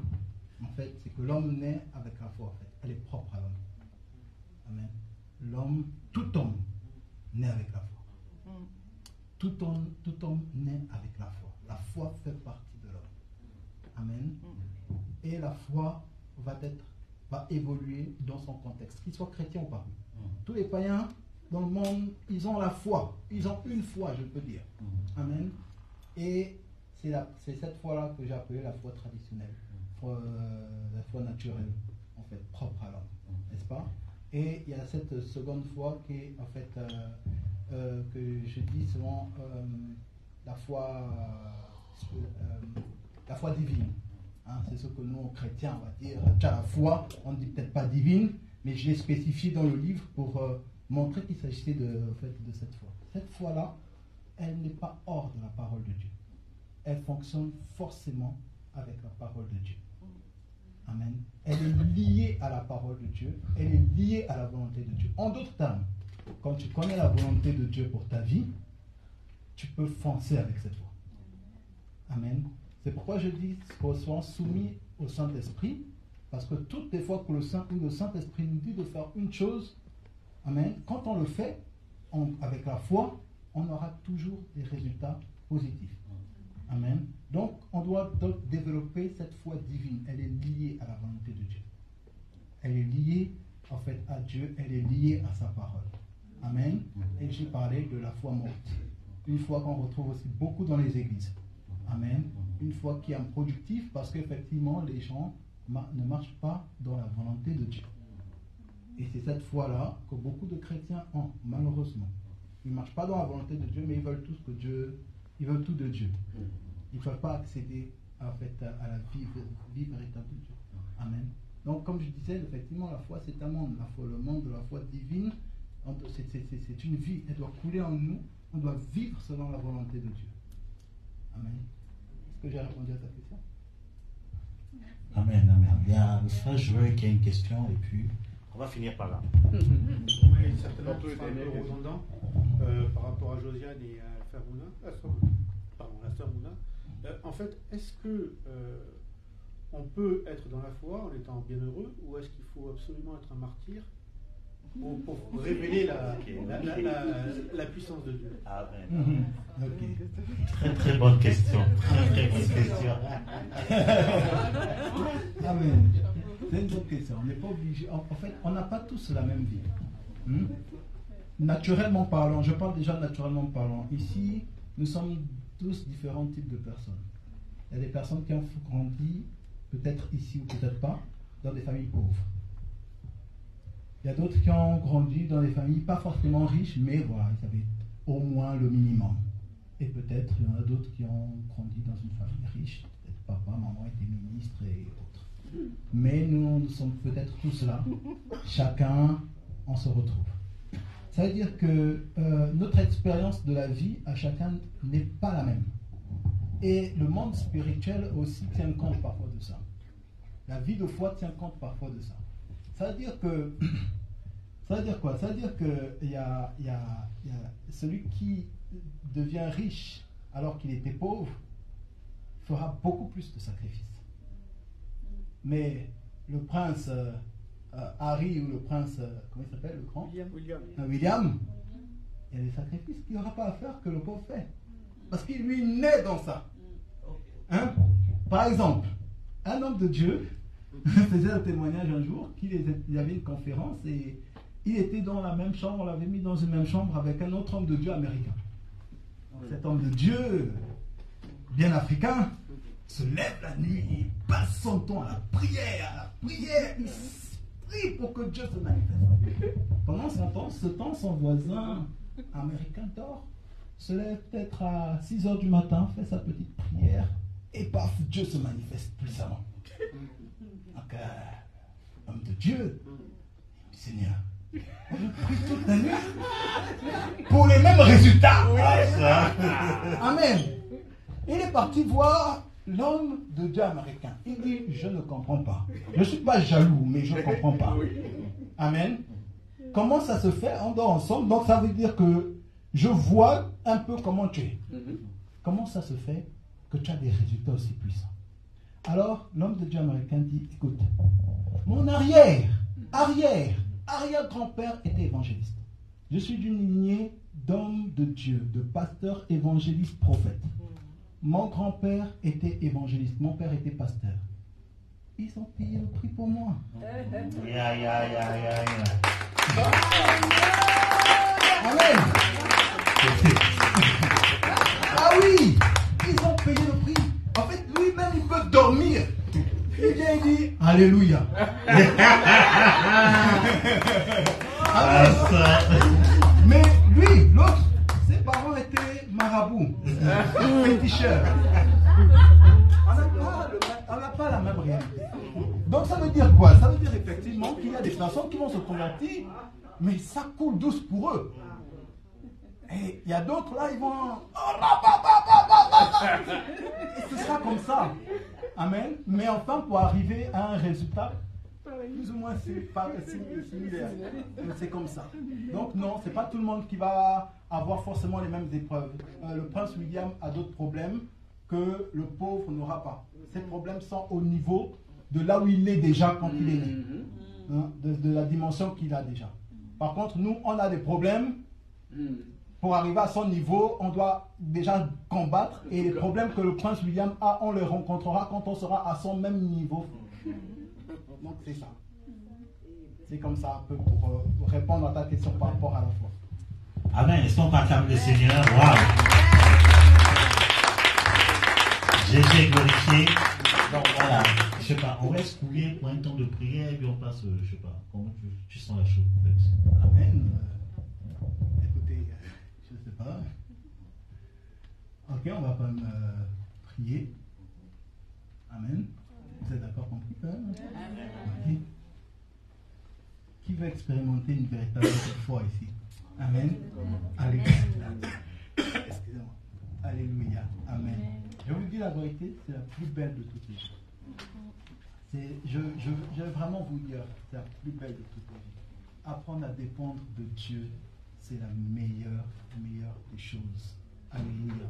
En fait, c'est que l'homme naît avec la foi, en fait. Elle est propre à l'homme. Amen. L'homme, tout homme, naît avec la foi. Tout homme naît avec la foi. La foi fait partie de l'homme. Amen. Et la foi va évoluer dans son contexte, qu'il soit chrétien ou pas. Tous les païens dans le monde, ils ont la foi. Ils ont une foi, je peux dire. Amen. Et c'est cette foi-là que j'ai appelée la foi traditionnelle, la foi naturelle, en fait, propre à l'homme, n'est-ce pas? Et il y a cette seconde foi qui est, en fait, que je dis souvent la foi divine. Hein, c'est ce que nous, chrétiens, on va dire, tu as la foi, on ne dit peut-être pas divine, mais je l'ai spécifié dans le livre pour montrer qu'il s'agissait de cette foi. Cette foi-là, elle n'est pas hors de la parole de Dieu. Elle fonctionne forcément avec la parole de Dieu. Amen. Elle est liée à la parole de Dieu, elle est liée à la volonté de Dieu. En d'autres termes, quand tu connais la volonté de Dieu pour ta vie, tu peux foncer avec cette foi. Amen. C'est pourquoi je dis qu'on soit soumis au Saint-Esprit, parce que toutes les fois que le Saint-Esprit nous dit de faire une chose, amen, quand on le fait avec la foi, on aura toujours des résultats positifs. Amen. Donc, on doit donc développer cette foi divine. Elle est liée à la volonté de Dieu. Elle est liée, en fait, à Dieu. Elle est liée à sa parole. Amen. Et j'ai parlé de la foi morte. Une foi qu'on retrouve aussi beaucoup dans les églises. Amen. Une foi qui est improductive parce qu'effectivement, les gens ne marchent pas dans la volonté de Dieu. Et c'est cette foi-là que beaucoup de chrétiens ont, malheureusement. Ils ne marchent pas dans la volonté de Dieu, mais ils veulent tout ce que Dieu... Ils veulent tout de Dieu. Ils ne peuvent pas accéder en fait, à la vie véritable de Dieu. Amen. Donc, comme je disais, effectivement, la foi, c'est un monde. Le monde de la foi divine, c'est une vie. Elle doit couler en nous. On doit vivre selon la volonté de Dieu. Amen. Est-ce que j'ai répondu à ta question? Amen, amen. Il y a le frère Joël qui a une question, et puis on va finir par là. Oui, certainement, tout est redondant par rapport à Josiane et à la sœur Mouna. En fait, est-ce que on peut être dans la foi en étant bienheureux, ou est-ce qu'il faut absolument être un martyr pour révéler la puissance de Dieu? Très très bonne question. Très bonne question. Amen. C'est une bonne question. On n'est pas obligé. En fait, on n'a pas tous la même vie. Naturellement parlant, je parle déjà naturellement parlant. Ici, nous sommes tous différents types de personnes. Il y a des personnes qui ont grandi, peut-être ici ou peut-être pas, dans des familles pauvres. Il y a d'autres qui ont grandi dans des familles pas forcément riches, mais voilà, ils avaient au moins le minimum. Et peut-être il y en a d'autres qui ont grandi dans une famille riche, peut-être papa, maman étaient ministres et autres. Mais nous sommes peut-être tous là. Chacun, on se retrouve. Ça veut dire que notre expérience de la vie à chacun n'est pas la même. Et le monde spirituel aussi tient compte parfois de ça. La vie de foi tient compte parfois de ça. Ça veut dire que... Ça veut dire quoi? Ça veut dire que y a celui qui devient riche alors qu'il était pauvre fera beaucoup plus de sacrifices. Mais le prince Harry ou le prince, comment il s'appelle, le grand William, il y a des sacrifices qu'il n'aura pas à faire que le pauvre fait. Parce qu'il lui naît dans ça. Hein? Par exemple, un homme de Dieu faisait un témoignage un jour qu'il y avait une conférence et il était dans la même chambre, on l'avait mis dans une même chambre avec un autre homme de Dieu américain. Donc, cet homme de Dieu, bien africain, se lève la nuit, il passe son temps à la prière, il prie pour que Dieu se manifeste. Pendant ce temps, son voisin américain dort, se lève peut-être à 6h du matin, fait sa petite prière, et paf, Dieu se manifeste puissamment. Donc, homme de Dieu, Seigneur, on prie toute la nuit pour les mêmes résultats. Amen. Il est parti voir l'homme de Dieu américain. Il dit, je ne comprends pas. Je ne suis pas jaloux, mais je ne comprends pas. Amen. Comment ça se fait? On dort ensemble, donc ça veut dire que je vois un peu comment tu es. Comment ça se fait que tu as des résultats aussi puissants? Alors, l'homme de Dieu américain dit, écoute, mon arrière-grand-père était évangéliste. Je suis d'une lignée d'hommes de Dieu, de pasteurs, évangélistes, prophètes. Mon grand-père était évangéliste, mon père était pasteur. Ils ont payé le prix pour moi. Amen. Ah oui, ils ont payé le prix. En fait, lui-même, il peut dormir. Il vient et dit, Alléluia. Mais lui, l'autre, ses parents étaient marabouts, féticheurs. On n'a pas la même réalité. Donc ça veut dire quoi? Ça veut dire effectivement qu'il y a des personnes qui vont se convertir, mais ça coule douce pour eux. Et il y a d'autres là, ils vont... Et ce sera comme ça. Amen. Mais enfin, pour arriver à un résultat, plus ou moins similaire. C'est comme ça. Donc non, c'est pas tout le monde qui va avoir forcément les mêmes épreuves. Le prince William a d'autres problèmes que le pauvre n'aura pas. Ces problèmes sont au niveau de là où il est déjà quand il est né. Hein, de la dimension qu'il a déjà. Par contre, nous, on a des problèmes. Pour arriver à son niveau, on doit déjà combattre. Et les problèmes que le prince William a, on les rencontrera quand on sera à son même niveau. Donc c'est ça. C'est comme ça un peu pour répondre à ta question par rapport à la foi. Amen. Est-ce qu'on acclame le Seigneur? Waouh! Jésus est glorifié. Donc voilà, je sais pas, on reste couler pour un temps de prière et puis on passe, je sais pas, comment tu sens la chose en fait. Amen. Écoutez, je sais pas. Ok, on va quand même prier. Amen. Vous êtes d'accord compris quand même? Okay. Qui veut expérimenter une véritable foi ici? Amen. Alléluia. Excusez-moi. Alléluia. Amen. Je vous dis la vérité, c'est la plus belle de toutes les choses. Je vais vraiment vous dire, c'est la plus belle de toutes les choses. Apprendre à dépendre de Dieu, c'est la meilleure des choses. Alléluia.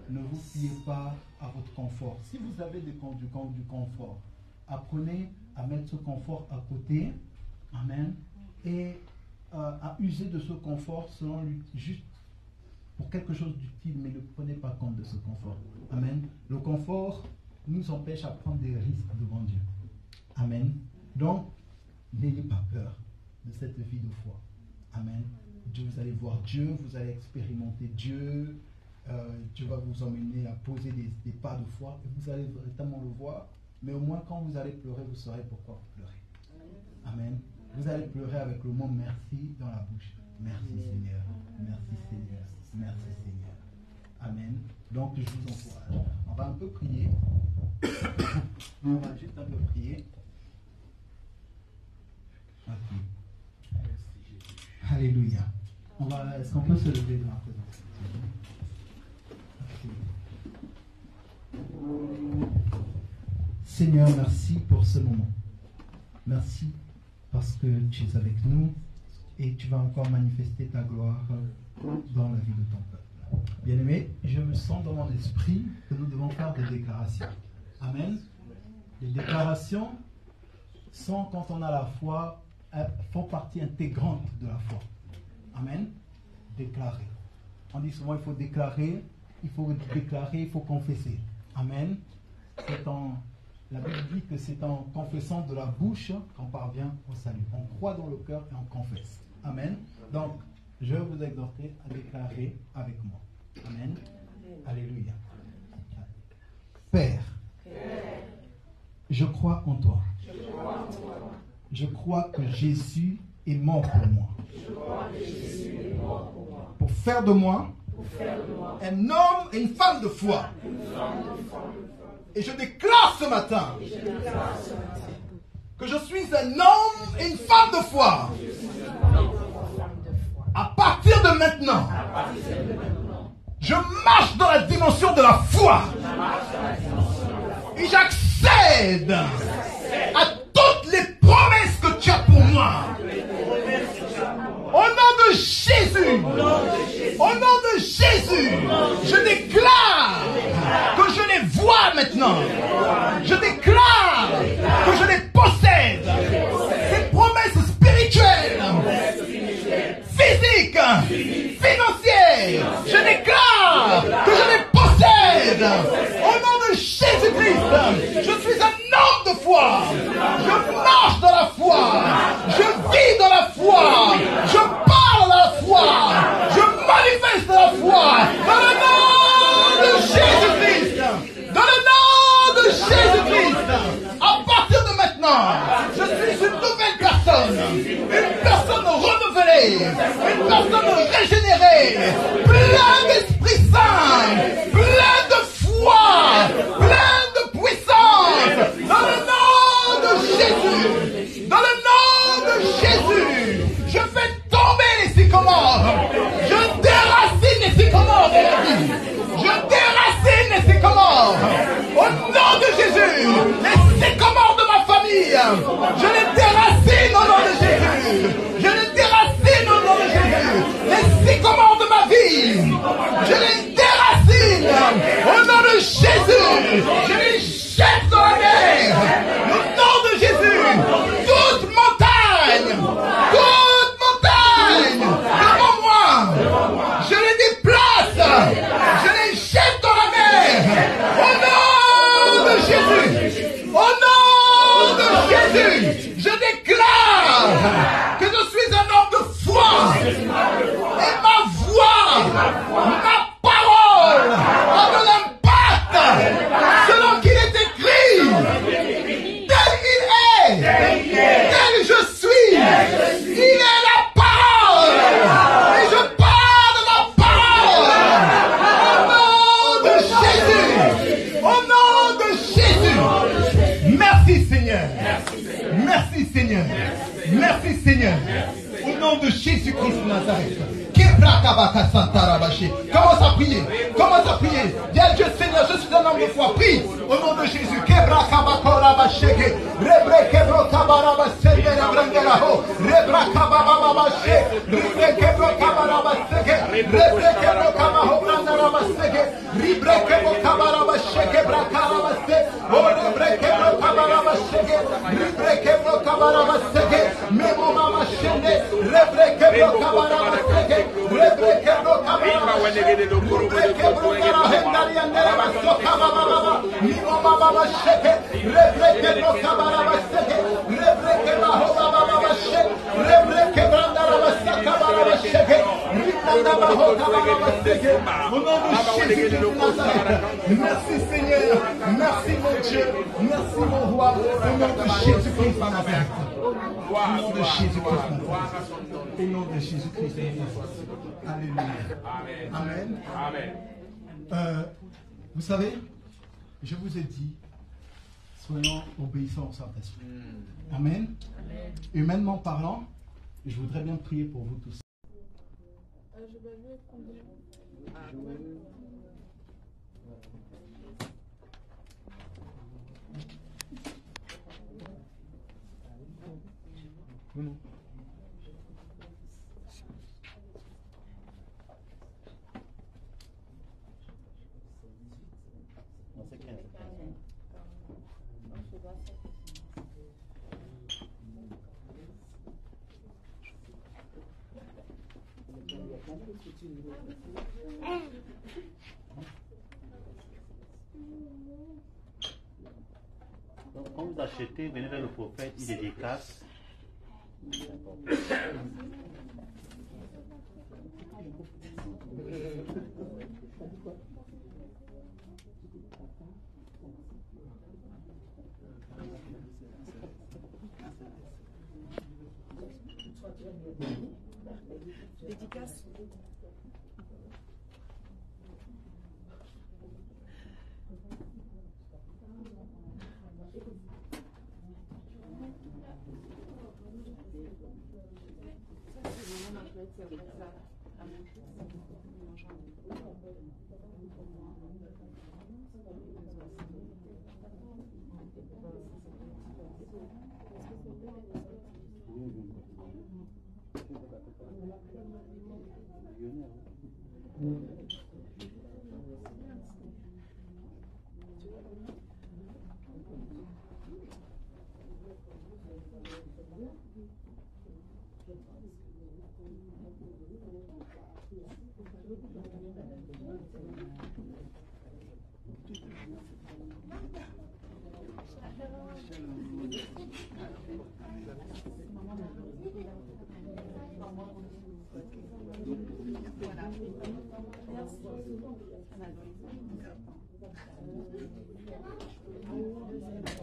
Ne vous fiez pas à votre confort. Si vous avez du confort, apprenez à mettre ce confort à côté. Amen. Et à user de ce confort selon lui, juste pour quelque chose d'utile, mais ne prenez pas compte de ce confort. Amen. Le confort nous empêche à prendre des risques devant Dieu. Amen. Donc, n'ayez pas peur de cette vie de foi. Amen. Vous allez voir Dieu, vous allez expérimenter Dieu. Dieu va vous emmener à poser des pas de foi et vous allez véritablement le voir. Mais au moins, quand vous allez pleurer, vous saurez pourquoi vous pleurez. Amen. Vous allez pleurer avec le mot merci dans la bouche. Merci Seigneur. Merci Seigneur. Merci Seigneur. Amen. Donc, je vous encourage. On va un peu prier. On va juste un peu prier. Ok. Alléluia. Est-ce qu'on peut se lever dans la présence? Ok. Seigneur, merci pour ce moment. Merci parce que tu es avec nous et tu vas encore manifester ta gloire dans la vie de ton peuple. Bien-aimé, je me sens dans mon esprit que nous devons faire des déclarations. Amen. Les déclarations sont, quand on a la foi, font partie intégrante de la foi. Amen. Déclarer. On dit souvent il faut déclarer, il faut confesser. Amen. La Bible dit que c'est en confessant de la bouche qu'on parvient au salut. On croit dans le cœur et on confesse. Amen. Donc, je vais vous exhorter à déclarer avec moi. Amen. Alléluia. Père, je crois en toi. Je crois que Jésus est mort pour moi. Pour faire de moi un homme et une femme de foi. Et je déclare ce matin que je suis un homme et une femme de foi. À partir de maintenant, je marche dans la dimension de la foi. Et j'accède à toutes les promesses que tu as pour moi. Au nom de Jésus, je déclare que je les vois maintenant. Je déclare que je les possède. Ces promesses spirituelles, physiques, financières, je déclare que je les possède. Au nom de Jésus-Christ, je suis un homme de foi. Je marche dans la foi. Je vis dans la foi. Je parle dans la foi. Je manifeste la foi. Dans le nom de Jésus-Christ. Dans le nom de Jésus-Christ. À partir de maintenant, je suis une nouvelle personne. Une personne renouvelée. Une personne régénérée. Plein d'Esprit Saint. Plein de foi. Plein de puissance. Dans le nom de Jésus. Dans le nom de Jésus. Je fais tomber les sycomores. Je déracine les sycomores de ma vie. Je déracine les sycomores. Au nom de Jésus. Les sycomores de ma famille. Je les déracine au nom de Jésus. Je les déracine au nom de Jésus. Les sycomores de ma vie. Je les déracine au nom de Jésus. Je les jette dans la mer. Au nom de Jésus. Toute montagne. Devant moi, je les déplace, je les jette dans la mer, au nom de Jésus, au nom de Jésus, je déclare que je suis un homme de foi, et ma voix, ma parole a de l'impact, selon qu'il est écrit, tel il est, tel je suis, il est la parole. Et je parle de la parole. Au nom de Jésus. Au nom de Jésus. Merci Seigneur. Merci Seigneur. Merci Seigneur. Au nom de Jésus-Christ de Nazareth. Commence à prier. Commence à prier. Dis à Dieu Seigneur, je suis un homme de foi. Prie au nom de Jésus. Merci Seigneur, merci mon Dieu, merci mon roi, au nom de Jésus-Christ en Nazareth. Au nom de Jésus-Christ en Nazareth. Au nom de Jésus-Christ en Nazareth. Alléluia. Amen. Vous savez, je vous ai dit, soyons obéissants au Saint-Esprit. Amen. Humainement parlant, je voudrais bien prier pour vous tous. Donc, quand vous achetez, venez vers le prophète, il dédicace. Dédicace.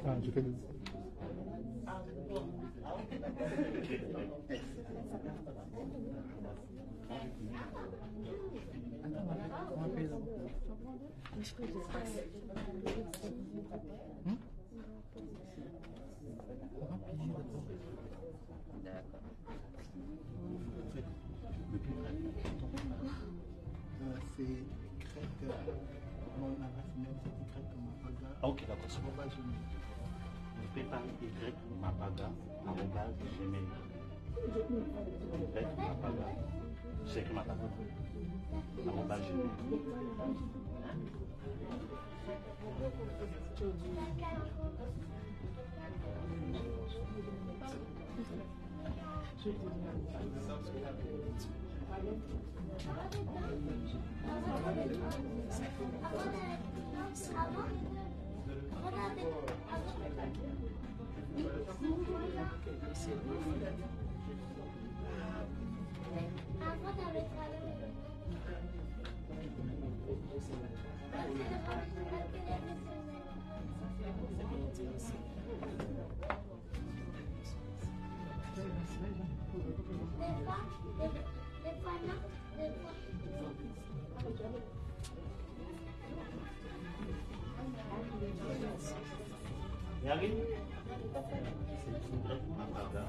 Ah, je fais le... C'est grec, mon adresse mail c'est y mapaga. Ok, d'accord. Vous faites par y mapaga, @gmail. Y mapaga, c'est que mapaga, @gmail. Yari, c'est mapaga,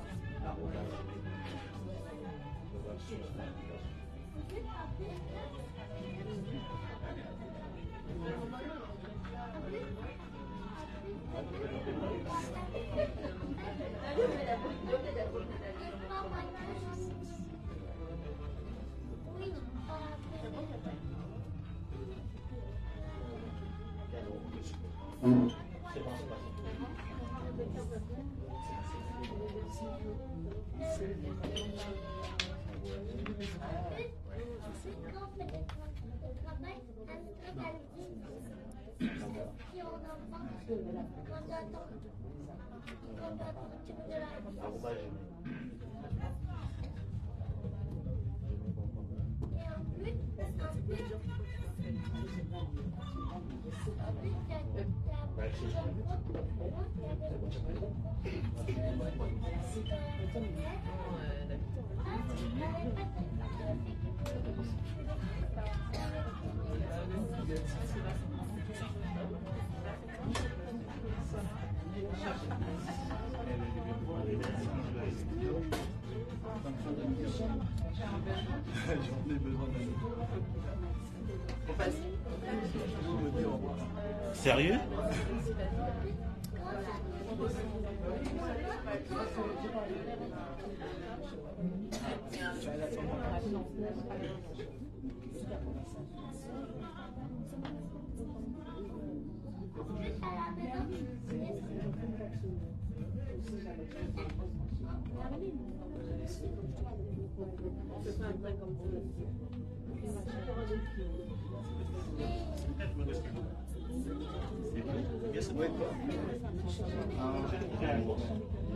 Sérieux?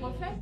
En fait,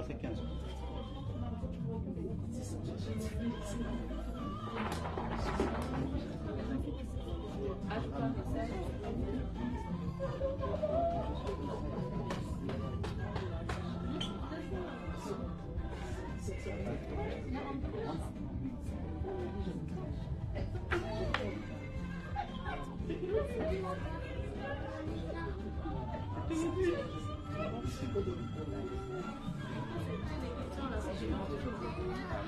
C'est 15.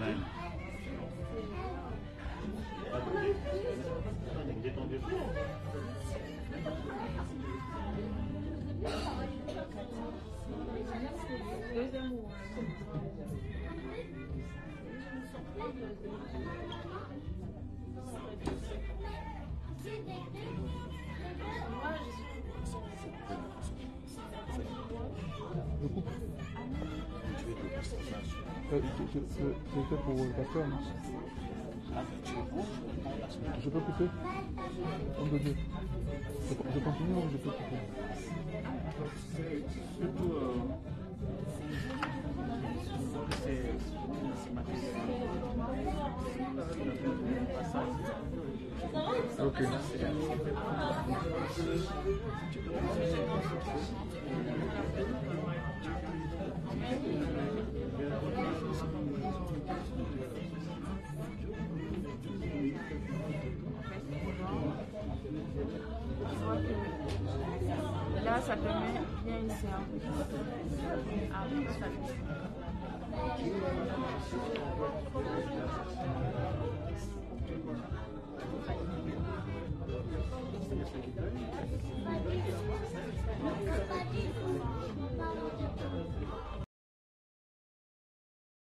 Amen. C'est fait pour le pasteur, non? Je peux couper? Homme de Dieu. Je continue ou je peux couper? Ok. Là, ça permet bien ici.